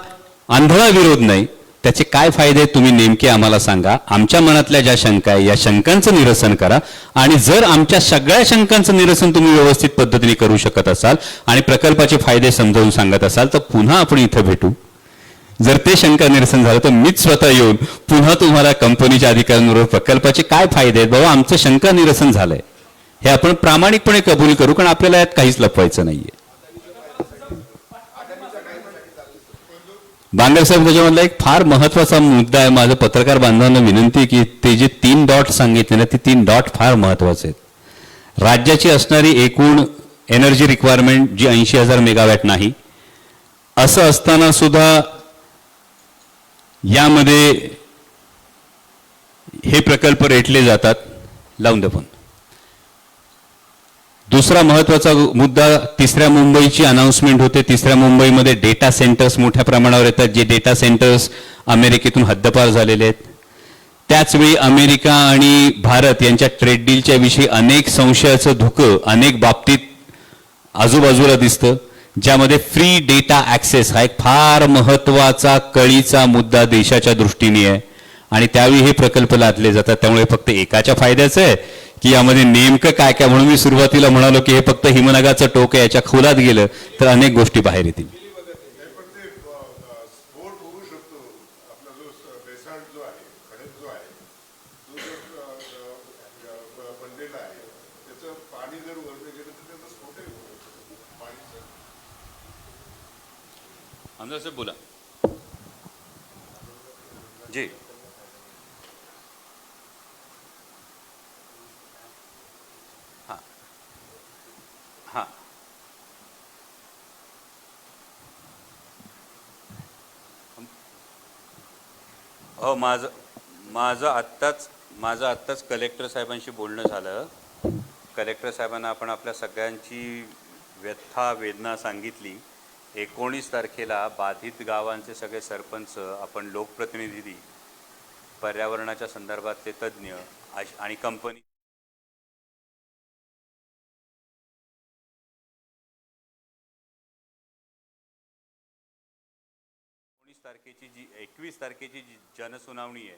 Speaker 3: आंधळा विरोध नाही, त्याचे काय फायदे तुम्ही नेमके आम्हाला सांगा. आमच्या मनातल्या ज्या शंका आहे या शंकांचं निरसन करा, आणि जर आमच्या सगळ्या शंकांचं निरसन तुम्ही व्यवस्थित पद्धतीने करू शकत असाल आणि प्रकल्पाचे फायदे समजावून सांगत असाल तर पुन्हा आपण इथं भेटू. जर ते शंका निरसन झालं तर मीच स्वतः येऊन पुन्हा तुम्हाला कंपनीच्या अधिकाऱ्यांबरोबर प्रकल्पाचे काय फायदे आहेत बाबा आमचं शंका निरसन झालंय हे आपण प्रामाणिकपणे कबूल करू, कारण आपल्याला यात काहीच लपवायचं नाहीये. बांगर साहेब, त्याच्यामधला एक फार महत्वाचा मुद्दा आहे. माझं पत्रकार बांधवांना विनंती की ते जे 3 डॉट सांगितले ना, ते 3 डॉट फार महत्वाचे आहेत. राज्याची असणारी एकूण एनर्जी रिक्वायरमेंट जी 80,000 मेगावॅट नाही, असं असताना सुद्धा यामध्ये हे प्रकल्प रेटले जातात. लावून द्या फोन. दुसरा महत्वाचा मुद्दा, 3ऱ्या मुंबईची अनाउन्समेंट होते. 3ऱ्या मुंबईमध्ये डेटा सेंटर्स मोठ्या प्रमाणावर येतात, जे डेटा सेंटर्स अमेरिकेतून हद्दपार झालेले आहेत. त्याचवेळी अमेरिका आणि भारत यांच्या ट्रेड डीलच्या विषयी अनेक संशयाचं धुकं अनेक बाबतीत आजूबाजूला दिसतं. ज्यामध्ये फ्री डेटा ॲक्सेस हा एक फार महत्त्वाचा कळीचा मुद्दा देशाच्या दृष्टीने आहे आणि त्यावेळी हे प्रकल्प लादले जातात. त्यामुळे फक्त एकाच्या फायद्याचं आहे की यामध्ये नेमकं काय काय, म्हणून मी सुरुवातीला म्हणालो की हे फक्त हिमनगाचं टोक आहे, याच्या खोलात गेलं तर अनेक गोष्टी बाहेर येतील.
Speaker 4: स्फोट होऊ शकतो. आपला जो बेसाल्ट जो आहे, खडक जो आहे, तो जर बनलेला आहे, त्याचं पाणी जर वरती गेलं तर त्याचा स्फोटही होऊ शकतो. पाणीचं
Speaker 2: आमदार साहेब बोला. जी हां हां हो माझं आत्ताच कलेक्टर साहेबांशी बोलणं झालं. कलेक्टर साहेबांना आपण आपल्या सगळ्यांची व्यथा वेदना सांगितली. 19 तारखेला बाधित गावांचे सगळे सरपंच, आपण लोकप्रतिनिधी, पर्यावरणाच्या संदर्भातले तज्ज्ञ आणि कंपनी 21 तारखेची जी जनसुनावणी आहे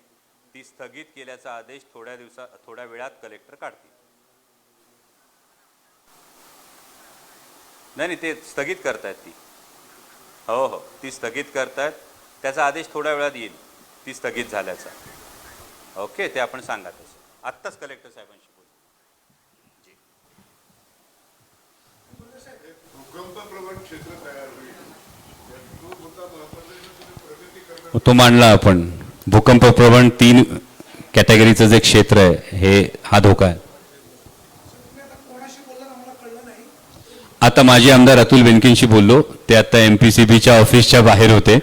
Speaker 2: ती स्थगित केल्याचा आदेश थोड्या वेळात कलेक्टर काढतील. नाही ते स्थगित करतायत ती. हो ती स्थगित करतायत. त्याचा आदेश थोड्या वेळात येईल ती स्थगित झाल्याचा. ओके, ते आपण सांगा तसं. आत्ताच कलेक्टर साहेबांशी बोल.
Speaker 4: भूकंप प्रवण क्षेत्र तयार होईल. तो मुद्दा महत्त्वाचा आहे. प्रगती करणार
Speaker 3: तो मांडला आपण. भूकंप प्रवण 3 कॅटेगरीचं जे क्षेत्र आहे हा धोका आहे. आता माजी आमदार अतुल बेनकेंशी बोललो. ते आता MPCBच्या ऑफिसच्या बाहेर होते.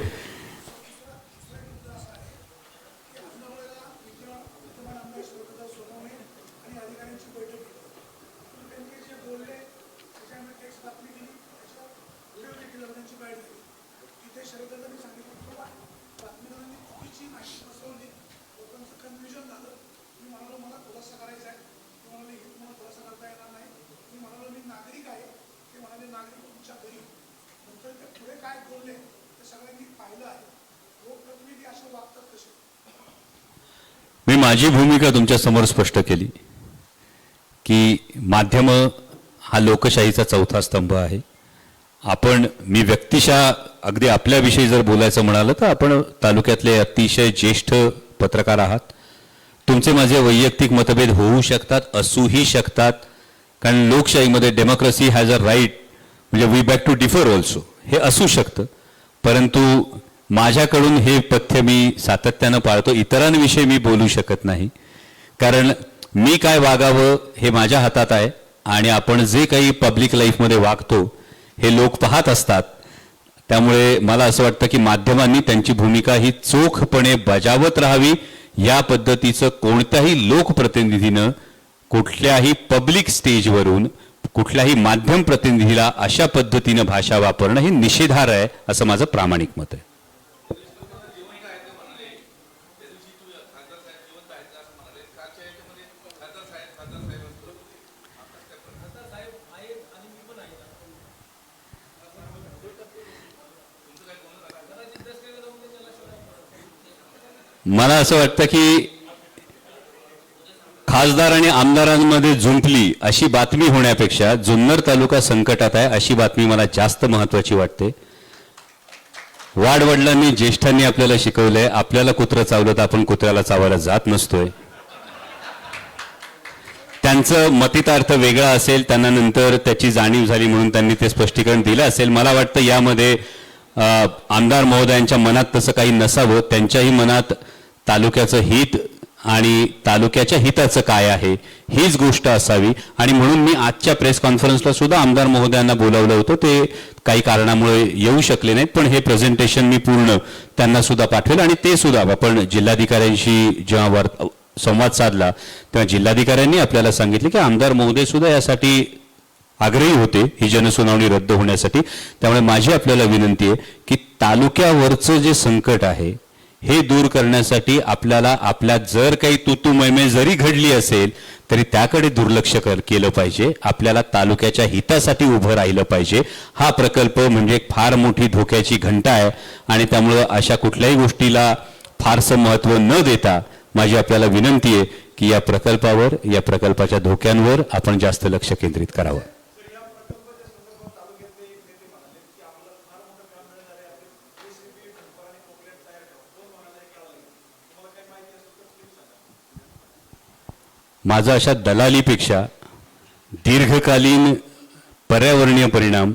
Speaker 3: मी माझी भूमिका तुमच्या समोर स्पष्ट केली की माध्यम हा लोकशाहीचा चौथा स्तंभ आहे. मी व्यक्तिशः अगदी आपल्याविषयी जर बोलायचं म्हणालं तर आपण तालुक्यातले अतिशय ज्येष्ठ पत्रकार आहात. तुमचे माझे वैयक्तिक मतभेद होऊ शकतात, असूही शकतात, कारण लोकशाहीमध्ये डेमोक्रेसी हॅज अ राईट, म्हणजे we beg to differ also, हे असू शकतं. परंतु माझ्याकडून हे पथ्य मी सातत्यानं पाळतो. इतरांविषयी मी बोलू शकत नाही, कारण मी काय वागावं हे माझ्या हातात आहे आणि आपण जे काही पब्लिक लाईफमध्ये वागतो हे लोक पाहत असतात. त्यामुळे मला असं वाटतं की माध्यमांनी त्यांची भूमिका ही चोखपणे बजावत राहावी. या पद्धतीचं कोणत्याही लोकप्रतिनिधीनं कुठल्याही पब्लिक स्टेजवरून कुठल्याही माध्यम प्रतिनिधीला अशा पद्धतीनं भाषा वापरणं हे निषेधार्ह आहे, असं माझं प्रामाणिक मत आहे. मला असं वाटतं की खासदार आणि आमदारांमध्ये जुंपली अशी बातमी होण्यापेक्षा जुन्नर तालुका संकटात आहे अशी बातमी मला जास्त महत्त्वाची वाटते. वाडवडिलांनी ज्येष्ठांनी आपल्याला शिकवलंय, आपल्याला कुत्रं चावलं तर आपण कुत्र्याला चावायला जात नसतोय. त्यांचं मतितार्थ वेगळा असेल, त्यांना नंतर त्याची जाणीव झाली म्हणून त्यांनी ते स्पष्टीकरण दिलं असेल. मला वाटतं यामध्ये आमदार महोदयांच्या मनात तसं काही नसावं. त्यांच्याही मनात तालुक्याचं हित आणि तालुक्याच्या हिताचं काय आहे हीच गोष्ट असावी. आणि म्हणून मी आजच्या प्रेस कॉन्फरन्सला सुद्धा आमदार महोदयांना बोलावलं होतं. ते काही कारणामुळे येऊ शकले नाहीत, पण हे प्रेझेंटेशन मी पूर्ण त्यांना सुद्धा पाठवेल. आणि ते सुद्धा आपण जिल्हाधिकाऱ्यांशी जेव्हा संवाद साधला तेव्हा जिल्हाधिकाऱ्यांनी आपल्याला सांगितले की आमदार महोदय सुद्धा यासाठी आग्रही होते ही जनसुनावणी रद्द होण्यासाठी. त्यामुळे माझी आपल्याला विनंती आहे की तालुक्यावरचं जे संकट आहे हे दूर करण्यासाठी आपल्याला आपल्यात जर काही तुतुमैमे जरी घडली असेल तरी त्याकडे दुर्लक्ष केलं पाहिजे. आपल्याला तालुक्याच्या हितासाठी उभं राहिलं पाहिजे. हा प्रकल्प म्हणजे एक फार मोठी धोक्याची घंटा आहे आणि त्यामुळं अशा कुठल्याही गोष्टीला फारसं महत्त्व न देता माझी आपल्याला विनंती आहे की या प्रकल्पावर, या प्रकल्पाच्या धोक्यांवर आपण जास्त लक्ष केंद्रित करावं. माझा अशा दलालीपेक्षा दीर्घकालीन पर्यावरणीय परिणाम,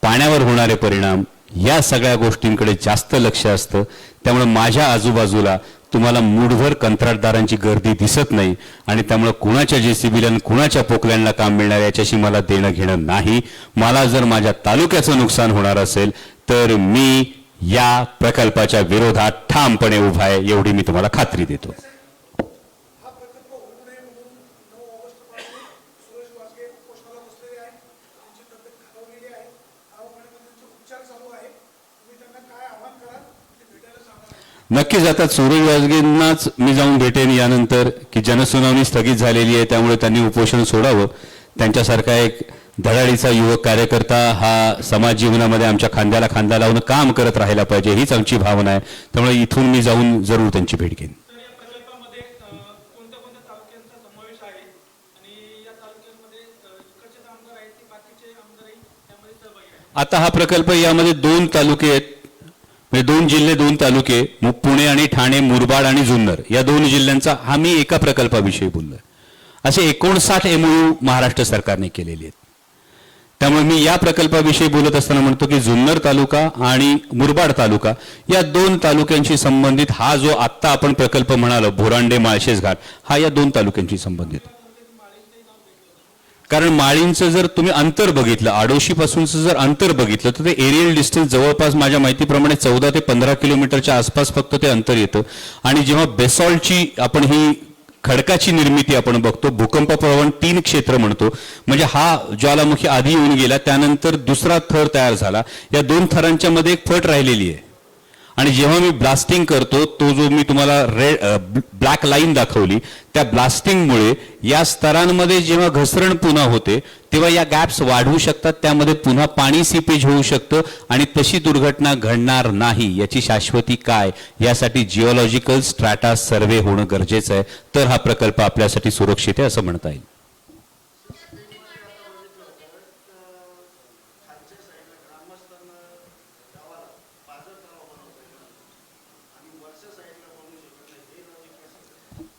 Speaker 3: पाण्यावर होणारे परिणाम या सगळ्या गोष्टींकडे जास्त लक्ष असतं. त्यामुळे माझ्या आजूबाजूला तुम्हाला मूठभर कंत्राटदारांची गर्दी दिसत नाही आणि त्यामुळे कुणाच्या JCBला आणि कुणाच्या पोकलँडला काम मिळणार याच्याशी मला देणं घेणं नाही. मला जर माझ्या तालुक्याचं नुकसान होणार असेल तर मी या प्रकल्पाच्या विरोधात ठामपणे उभा आहे, एवढी मी तुम्हाला खात्री देतो. नक्कीच आता सूरज वाजगेंनाच मी जाऊन भेटेन यानंतर की जनसुनावणी स्थगित झालेली आहे, त्यामुळे त्यांनी उपोषण सोडावं. त्यांच्यासारखा एक धडाडीचा युवक कार्यकर्ता हा समाज जीवनामध्ये आमच्या खांद्याला खांदा लावून काम करत राहायला पाहिजे, हीच आमची भावना आहे. त्यामुळे इथून मी जाऊन जरूर त्यांची भेट घेईन. आता हा प्रकल्प यामध्ये 2 तालुके आहेत, म्हणजे 2 जिल्हे 2 तालुके, पुणे आणि ठाणे, मुरबाड आणि जुन्नर या 2 जिल्ह्यांचा हा मी एका प्रकल्पाविषयी बोललोय. असे 59 MOU महाराष्ट्र सरकारने केलेले आहेत. त्यामुळे मी या प्रकल्पाविषयी बोलत असताना म्हणतो की जुन्नर तालुका आणि मुरबाड तालुका या 2 तालुक्यांशी संबंधित हा जो आत्ता आपण प्रकल्प म्हणालो भोरांडे माळशेज घाट हा या 2 तालुक्यांशी संबंधित. कारण माळींचं जर तुम्ही अंतर बघितलं, आडोशीपासूनचं जर अंतर बघितलं तर ते एरियल डिस्टन्स जवळपास माझ्या माहितीप्रमाणे 14 ते 15 किलोमीटरच्या आसपास फक्त ते अंतर येतं. आणि जेव्हा बेसॉल्टची आपण ही खडकाची निर्मिती आपण बघतो, भूकंप प्रवण 3 क्षेत्र म्हणतो, म्हणजे हा ज्वालामुखी आधी येऊन गेला, त्यानंतर दुसरा थर तयार झाला, या 2 थरांच्या मध्ये एक फट राहिलेली आहे. आणि जेव्हा मी ब्लास्टिंग करतो, तो जो मी तुम्हाला ब्लॅक लाईन दाखवली, त्या ब्लास्टिंगमुळे या स्तरांमध्ये जेव्हा घसरण पुन्हा होते तेव्हा या गॅप्स वाढू शकतात, त्यामध्ये पुन्हा पाणी सीपेज होऊ शकतं आणि तशी दुर्घटना घडणार नाही. याची शाश्वती काय, यासाठी जिओलॉजिकल स्ट्रॅटा सर्व्हे होणं गरजेचं आहे, तर हा प्रकल्प आपल्यासाठी सुरक्षित आहे असं म्हणता येईल.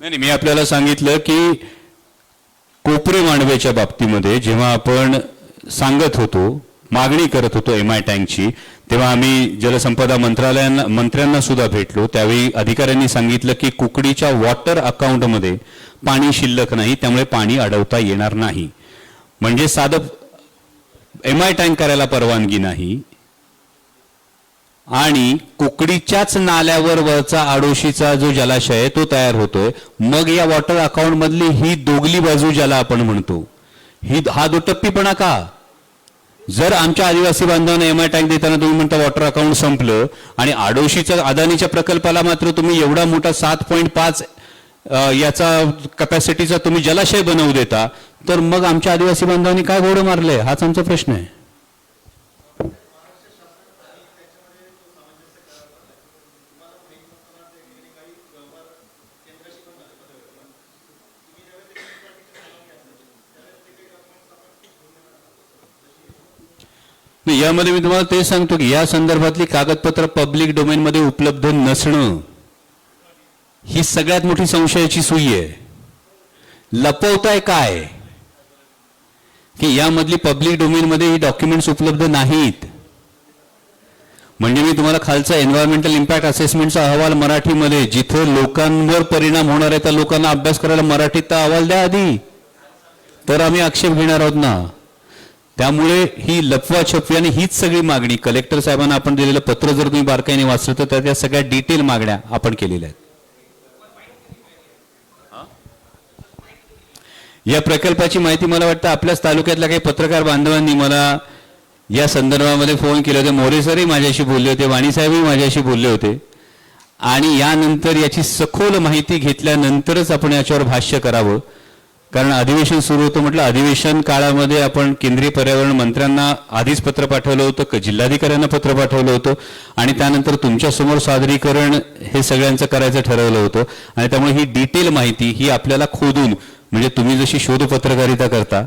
Speaker 3: नाही, मी आपल्याला सांगितलं की कोपरे मांडवेच्या बाबतीमध्ये जेव्हा आपण सांगत होतो, मागणी करत होतो MI टँकची, तेव्हा आम्ही जलसंपदा मंत्र्यांना सुद्धा भेटलो. त्यावेळी अधिकाऱ्यांनी सांगितलं की कुकडीच्या वॉटर अकाउंटमध्ये पाणी शिल्लक नाही, त्यामुळे पाणी अडवता येणार नाही. म्हणजे साधं MI टँक करायला परवानगी नाही आणि कुकडीच्याच नाल्यावर वरचा आडोशीचा जो जलाशय आहे तो तयार होतोय. मग या वॉटर अकाउंट मधली ही दोगली बाजू ज्याला आपण म्हणतो, हा दुटप्पीपणा का? जर आमच्या आदिवासी बांधवांना MI टँक देताना तुम्ही म्हणता वॉटर अकाउंट संपलं आणि आडोशीच्या अदानीच्या प्रकल्पाला मात्र तुम्ही एवढा मोठा 7.5 याचा कॅपॅसिटीचा तुम्ही जलाशय बनवू देता, तर मग आमच्या आदिवासी बांधवांनी काय घोडं मारले, हाच आमचा प्रश्न आहे. यामध्ये मी तुम्हाला ते सांगतो की या संदर्भातली कागदपत्र पब्लिक डोमेन मध्ये उपलब्ध नसणं ही सगळ्यात मोठी संशयाची सुई आहे. लपवताय काय की यामधली पब्लिक डोमेन मध्ये ही डॉक्युमेंट्स उपलब्ध नाहीत. म्हणजे मी तुम्हाला खालचा एन्व्हायरमेंटल इम्पॅक्ट असेसमेंटचा अहवाल मराठीमध्ये, जिथं लोकांवर परिणाम होणार आहे त्या लोकांना अभ्यास करायला मराठीत अहवाल द्या आधी, तर आम्ही आक्षेप घेणार आहोत ना. त्यामुळे ही लपवाछपवी आणि हीच सगळी मागणी कलेक्टर साहेबांना आपण दिलेलं पत्र जर तुम्ही बारकाईने वाचलं तर त्या सगळ्या डिटेल मागण्या आपण केलेल्या आहेत. या प्रकल्पाची माहिती मला वाटतं आपल्याच तालुक्यातल्या काही पत्रकार बांधवांनी मला या संदर्भामध्ये फोन केले होते. मोरे सरही माझ्याशी बोलले होते, वाणी साहेबही माझ्याशी बोलले होते आणि यानंतर याची सखोल माहिती घेतल्यानंतरच आपण याच्यावर भाष्य करावं. कारण अधिवेशन सुरू होतं म्हटलं अधिवेशन काळामध्ये आपण केंद्रीय पर्यावरण मंत्र्यांना आधीच पत्र पाठवलं होतं, जिल्हाधिकाऱ्यांना पत्र पाठवलं होतं आणि त्यानंतर तुमच्यासमोर सादरीकरण हे सगळ्यांचं करायचं ठरवलं होतं आणि त्यामुळे ही डिटेल माहिती ही आपल्याला खोदून म्हणजे तुम्ही जशी शोध पत्रकारिता करता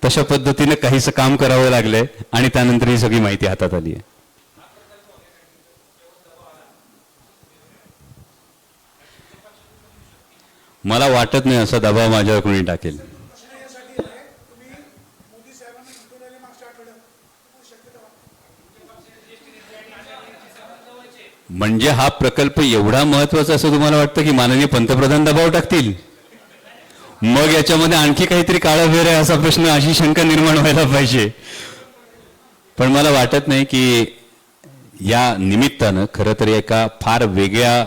Speaker 3: तशा पद्धतीने काहीसं काम करावं लागलंय आणि त्यानंतर ही सगळी माहिती हातात आली आहे. मला वाटत नाही असा दबाव माझ्यावर कोणी टाकेल. म्हणजे हा प्रकल्प एवढा महत्वाचा असं तुम्हाला वाटतं की माननीय पंतप्रधान दबाव टाकतील? मग याच्यामध्ये आणखी काहीतरी काळाभेर आहे असा प्रश्न, अशी शंका निर्माण व्हायला पाहिजे. पण मला वाटत नाही की या निमित्तानं खरं तर एका फार वेगळ्या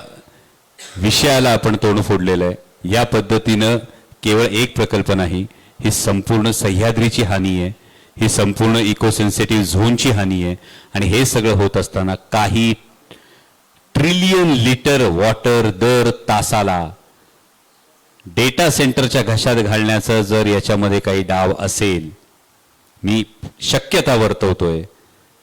Speaker 3: विषयाला आपण तोंड फोडलेलं आहे. या पद्धतीनं केवळ एक प्रकल्प नाही, ही संपूर्ण सह्याद्रीची हानी आहे, ही संपूर्ण इकोसेन्सिटिव्ह झोनची हानी आहे आणि हे सगळं होत असताना काही ट्रिलियन लिटर वॉटर दर तासाला डेटा सेंटरच्या घशात घालण्याचा जर याच्यामध्ये काही डाव असेल, मी शक्यता वर्तवतोय,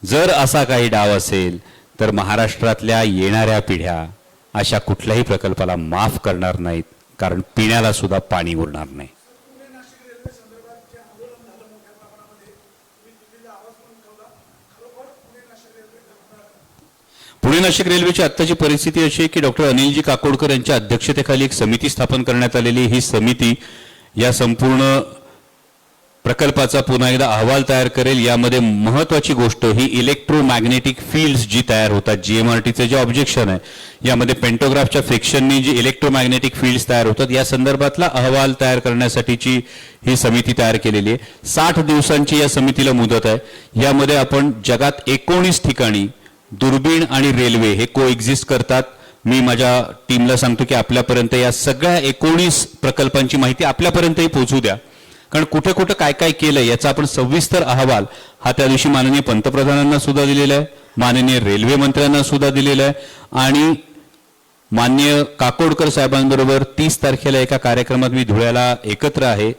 Speaker 3: जर असा काही डाव असेल तर महाराष्ट्रातल्या येणाऱ्या पिढ्या अशा कुठल्याही प्रकल्पाला माफ करणार नाहीत, कारण पिण्याला सुद्धा पाणी उरणार नाही. पुणे नाशिक रेल्वेची आत्ताची परिस्थिती अशी आहे की डॉक्टर अनिलजी काकोडकर यांच्या अध्यक्षतेखाली एक समिती स्थापन करण्यात आलेली. ही समिती या संपूर्ण प्रकल्पाचा पुन्हा एकदा अहवाल तयार करेल. यामध्ये महत्वाची गोष्ट ही इलेक्ट्रोमॅग्नेटिक फील्ड्स जी तयार होतात, जीएमआरटीचे जे ऑब्जेक्शन आहे, यामध्ये पेंटोग्राफच्या फ्रिक्शननी जी इलेक्ट्रोमॅग्नेटिक फील्ड्स तयार होतात या संदर्भातला अहवाल तयार करण्यासाठीची ही समिती तयार केलेली आहे. 60 दिवसांची या समितीला मुदत आहे. यामध्ये आपण जगात 19 ठिकाणी दुर्बीण आणि रेल्वे हे कोएक्झिस्ट करतात. मी माझ्या टीमला सांगतो की आपल्यापर्यंत या सगळ्या 19 प्रकल्पांची माहिती आपल्यापर्यंतही पोहोचू द्या, कारण कुठे कुठे काय काय केलंय याचा आपण सविस्तर अहवाल हा त्या दिवशी माननीय पंतप्रधानांना सुद्धा दिलेला आहे, माननीय रेल्वे मंत्र्यांना सुद्धा दिलेला आहे आणि माननीय काकोडकर साहेबांबरोबर 30 तारखेला एका कार्यक्रमात मी धुळ्याला एकत्र आहे,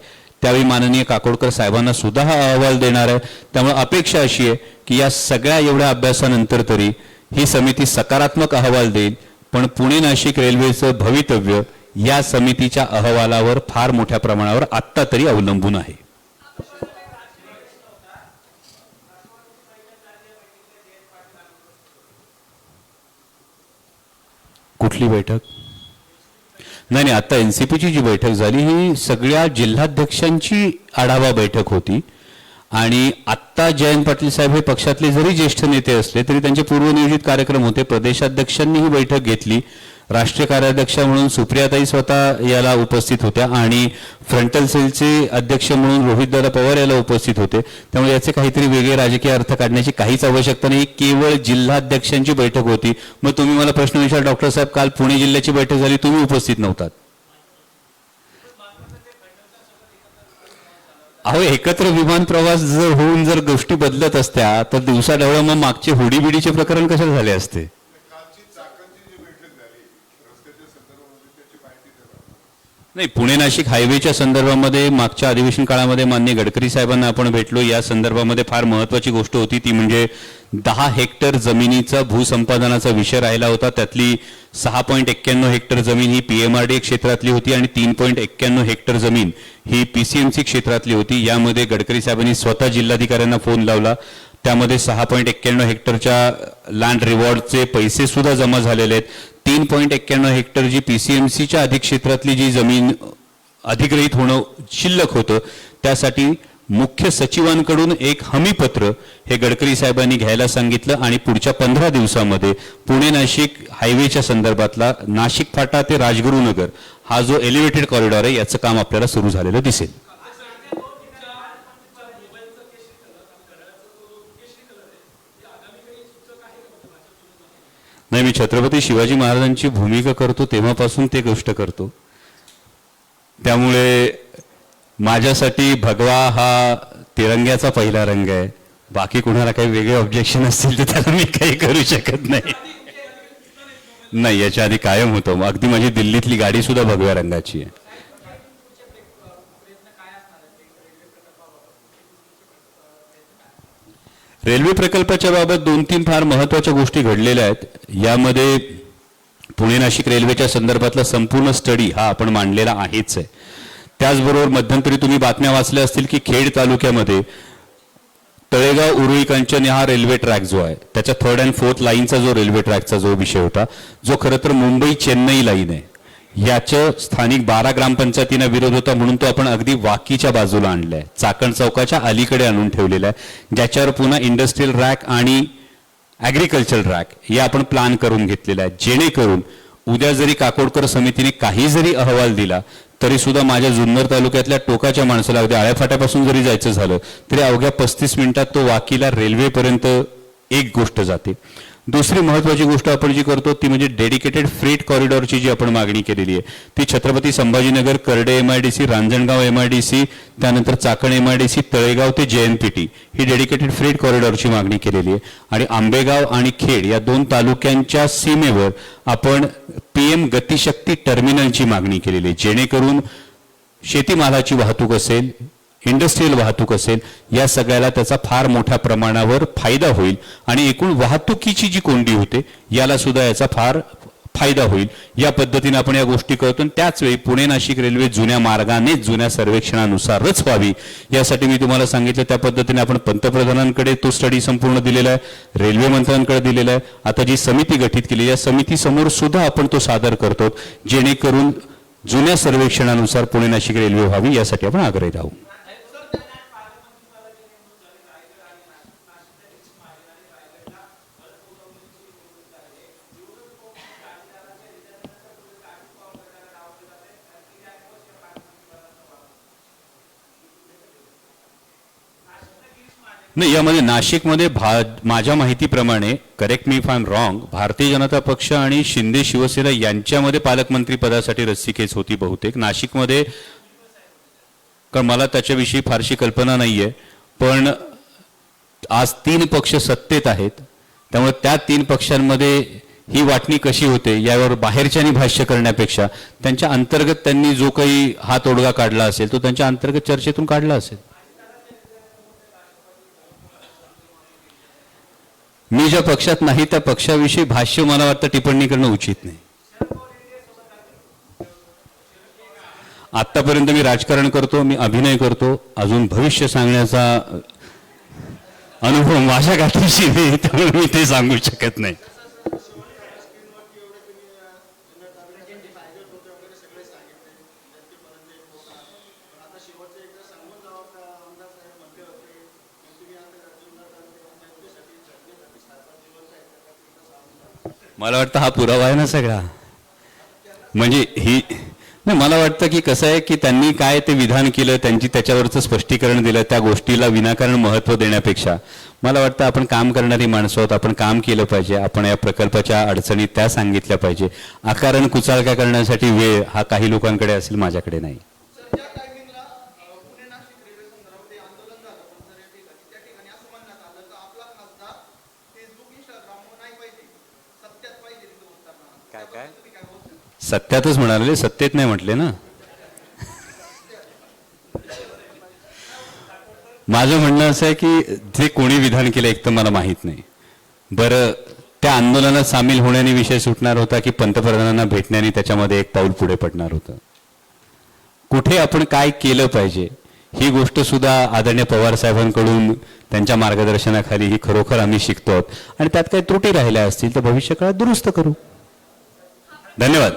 Speaker 3: त्यावेळी माननीय काकोडकर साहेबांना सुद्धा हा अहवाल देणार आहे. त्यामुळे अपेक्षा अशी आहे की या सगळ्या एवढ्या अभ्यासानंतर तरी ही समिती सकारात्मक अहवाल देईल, पण पुणे नाशिक रेल्वेचं भवितव्य या समितीच्या अहवालावर फार मोठ्या प्रमाणावर आत्ता तरी अवलंबून आहे. कुठली बैठक? नाही, आता एनसीपीची जी बैठक झाली ही सगळ्या जिल्हाध्यक्षांची आढावा बैठक होती आणि आत्ता जयंत पाटील साहेब हे पक्षातले जरी ज्येष्ठ नेते असले तरी त्यांचे पूर्वनियोजित कार्यक्रम होते. प्रदेशाध्यक्षांनी ही बैठक घेतली, राष्ट्रीय कार्याध्यक्षा म्हणून सुप्रियाताई स्वतः याला उपस्थित होत्या आणि फ्रंटल सेलचे अध्यक्ष म्हणून रोहितदादा पवार याला उपस्थित होते. त्यामुळे याचे काहीतरी वेगळे राजकीय अर्थ काढण्याची काहीच आवश्यकता नाही, केवळ जिल्हाध्यक्षांची बैठक होती. मग तुम्ही मला प्रश्न विचार, डॉक्टर साहेब काल पुणे जिल्ह्याची बैठक झाली, तुम्ही उपस्थित नव्हतात. अहो, एकत्र विमान प्रवास जर होऊन जर गोष्टी बदलत असत्या तर दिवसा ढवळ्या मग मागचे हुडीबिडीचे प्रकरण कशाला झाले असते? नाही, पुणे नाशिक हायवेच्या संदर्भामध्ये मागच्या अधिवेशन काळामध्ये माननीय गडकरी साहेबांना आपण भेटलो. या संदर्भामध्ये फार महत्वाची गोष्ट होती ती म्हणजे 10 हेक्टर जमिनीचा भूसंपादनाचा विषय राहिला होता. त्यातली 6.91 हेक्टर जमीन ही पीएमआरडी क्षेत्रातली होती आणि 3.91 हेक्टर जमीन ही पीसीएमसी क्षेत्रातली होती. यामध्ये गडकरी साहेबांनी स्वतः जिल्हाधिकाऱ्यांना फोन लावला. त्यामध्ये 6.91 हेक्टरच्या लँड रिवॉर्डचे पैसे सुद्धा जमा झालेले आहेत. 3.91 हेक्टर जी पीसीएमसीच्या अधिक्षेत्रातली जी जमीन अधिग्रहित होणं शिल्लक होतं त्यासाठी मुख्य सचिवांकडून एक हमीपत्र हे गडकरी साहेबांनी घ्यायला सांगितलं आणि पुढच्या 15 दिवसामध्ये पुणे नाशिक हायवेच्या संदर्भातला नाशिक फाटा ते राजगुरुनगर हा जो एलिव्हेटेड कॉरिडॉर आहे याचं काम आपल्याला सुरू झालेलं दिसेल. नाही, मी छत्रपती शिवाजी महाराजांची भूमिका करतो तेव्हापासून ते गोष्ट करतो, त्यामुळे माझ्यासाठी भगवा हा तिरंग्याचा पहिला रंग आहे. बाकी कुणाला काही वेगळे ऑब्जेक्शन असतील तर त्याला मी काही करू शकत नाही. नाही, याच्या आधी कायम होतो. अगदी माझी दिल्लीतली गाडी सुद्धा भगव्या रंगाची आहे. रेल्वे प्रकल्पाच्या बाबत 2-3 फार महत्त्वाच्या गोष्टी घडलेल्या आहेत. यामध्ये पुणे नाशिक रेल्वेच्या संदर्भातला संपूर्ण स्टडी हा आपण मांडलेला आहेच आहे. त्याचबरोबर मध्यंतरी तुम्ही बातम्या वाचल्या असतील की खेड तालुक्यामध्ये तळेगाव उरुळी कांचन हा रेल्वे ट्रॅक जो आहे त्याच्या 3rd and 4th लाईनचा जो रेल्वे ट्रॅकचा जो विषय होता, जो खरं तर मुंबई चेन्नई लाईन आहे, याचं स्थानिक 12 ग्रामपंचायतींना विरोध होता म्हणून तो आपण अगदी वाकीच्या बाजूला आणलाय, चाकण चौकाच्या अलीकडे आणून ठेवलेला आहे, ज्याच्यावर पुन्हा इंडस्ट्रियल रॅक आणि ॲग्रिकल्चर रॅक या आपण प्लॅन करून घेतलेला आहे, जेणेकरून उद्या जरी काकोडकर समितीने काही जरी अहवाल दिला तरी सुद्धा माझ्या जुन्नर तालुक्यातल्या टोकाच्या माणसाला अगदी आळ्याफाट्यापासून जरी जायचं झालं तरी अवघ्या 35 मिनिटात तो वाकीला रेल्वेपर्यंत एक गोष्ट जाते. दुसरी महत्त्वाची गोष्ट आपण जी करतो ती म्हणजे डेडिकेटेड फ्रेट कॉरिडॉरची जी आपण मागणी केलेली आहे ती छत्रपती संभाजीनगर, करडे MIDC, रांजणगाव MIDC, त्यानंतर चाकण MIDC, तळेगाव ते JNPT ही डेडिकेटेड फ्रेट कॉरिडॉरची मागणी केलेली आहे. आणि आंबेगाव आणि खेड या 2 तालुक्यांच्या सीमेवर आपण PM गतिशक्ती टर्मिनलची मागणी केलेली आहे, जेणेकरून शेतीमालाची वाहतूक असेल, इंडस्ट्रियल वाहतूक असेल, या सगळ्याला त्याचा फार मोठ्या प्रमाणावर फायदा होईल आणि एकूण वाहतुकीची जी कोंडी होते याला सुद्धा याचा फार फायदा होईल. या पद्धतीने आपण या गोष्टी करतो. त्याच वेळी पुणे नाशिक रेल्वे जुन्या मार्गाने जुन्या सर्वेक्षणानुसारच व्हावी यासाठी मी तुम्हाला सांगितलं त्या पद्धतीने आपण पंतप्रधानांकडे तो स्टडी संपूर्ण दिलेला आहे, रेल्वे मंत्र्यांकडे दिलेला आहे. आता जी समिती गठीत केली या समितीसमोर सुद्धा आपण तो सादर करतो, जेणेकरून जुन्या सर्वेक्षणानुसार पुणे नाशिक रेल्वे व्हावी यासाठी आपण आग्रही राहू. नाही, यामध्ये नाशिकमध्ये माझ्या माहितीप्रमाणे, correct me if I am wrong, Bharatiya Janata पक्ष आणि शिंदे शिवसेना यांच्यामध्ये पालकमंत्री पदासाठी रस्सीखेच होती बहुतेक. नाशिकमध्ये कारण मला त्याच्याविषयी फारशी कल्पना नाहीये, पण आज 3 पक्ष सत्तेत आहेत, त्यामुळे त्या 3 पक्षांमध्ये ही वाटणी कशी होते यावर बाहेरच्यांनी भाष्य करण्यापेक्षा त्यांच्या अंतर्गत त्यांनी जो काही हा तोडगा काढला असेल तो त्यांच्या अंतर्गत चर्चेतून काढला असेल. मी ज्या पक्षात नाही त्या पक्षाविषयी भाष्य मला वाटतं टिप्पणी करणं उचित नाही. आतापर्यंत मी राजकारण करतो, मी अभिनय करतो, अजून भविष्य सांगण्याचा अनुभव माझ्या गाठीशी नाही, त्यामुळे मी ते सांगू शकत नाही. मला वाटतं हा पुरावा आहे ना सगळा. म्हणजे ही नाही, मला वाटतं की कसं आहे की त्यांनी काय ते विधान केलं, त्यांची त्याच्यावरचं स्पष्टीकरण दिलं, त्या गोष्टीला विनाकारण महत्त्व देण्यापेक्षा मला वाटतं आपण काम करणारी माणसं आहोत, आपण काम केलं पाहिजे, आपण या प्रकल्पाच्या अडचणी त्या सांगितल्या पाहिजे. अकारण कुचाळका करण्यासाठी वेळ हा काही लोकांकडे असेल, माझ्याकडे नाही. सत्यातच म्हणाले, सत्तेत नाही म्हटले ना. माझं म्हणणं असं आहे की जे कोणी विधान केलं एक तर मला माहीत नाही. बरं, त्या आंदोलनात सामील होण्याने विषय सुटणार होता की पंतप्रधानांना भेटण्याने त्याच्यामध्ये एक पाऊल पुढे पडणार होतं. कुठे आपण काय केलं पाहिजे ही गोष्ट सुद्धा आदरणीय पवार साहेबांकडून त्यांच्या मार्गदर्शनाखाली ही खरोखर आम्ही शिकतो आहोत आणि त्यात काही त्रुटी राहिल्या असतील तर भविष्यकाळात दुरुस्त करू. धन्यवाद.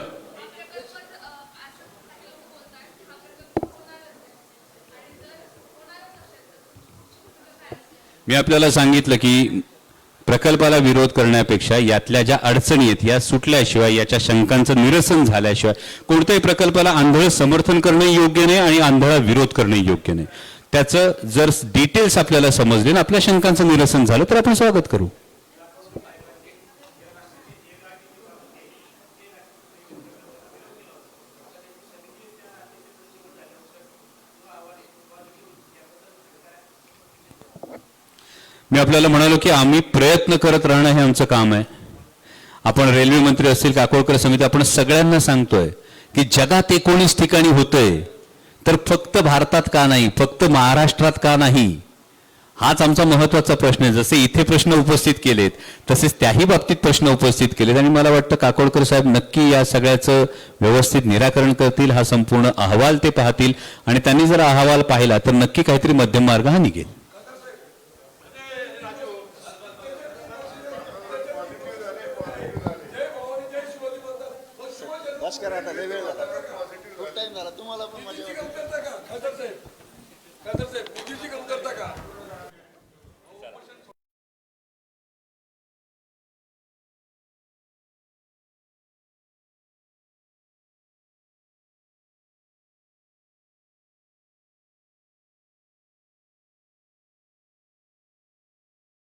Speaker 3: मी आपल्याला सांगितलं की प्रकल्पाला विरोध करण्यापेक्षा यातल्या ज्या अडचणी आहेत या सुटल्याशिवाय, याच्या शंकांचं निरसन झाल्याशिवाय कोणत्याही प्रकल्पाला आंधळ समर्थन करणं योग्य नाही आणि आंधळा विरोध करणं योग्य नाही. त्याचं जर डिटेल्स आपल्याला समजले आणि आपल्या शंकांचं निरसन झालं तर आपण स्वागत करू. मी आपल्याला म्हणालो की आम्ही प्रयत्न करत राहणं हे आमचं काम आहे. आपण रेल्वे मंत्री असतील, काकोडकर समिती, आपण सगळ्यांना सांगतोय की जगात 19 ठिकाणी होतंय तर फक्त भारतात का नाही, फक्त महाराष्ट्रात का नाही. हाच आमचा महत्त्वाचा प्रश्न आहे. जसे इथे प्रश्न उपस्थित केलेत तसेच त्याही बाबतीत प्रश्न उपस्थित केलेत आणि मला वाटतं काकोडकर साहेब नक्की या सगळ्याचं व्यवस्थित निराकरण करतील. हा संपूर्ण अहवाल ते पाहतील आणि त्यांनी जर अहवाल पाहिला तर नक्की काहीतरी मध्यम मार्ग हा निघेल.
Speaker 5: बस करा आता, लय वेळ झाला, खूप टाइम झाला तुम्हाला पण माझ्या
Speaker 6: खासदार साहेब मोदीची कमतरता का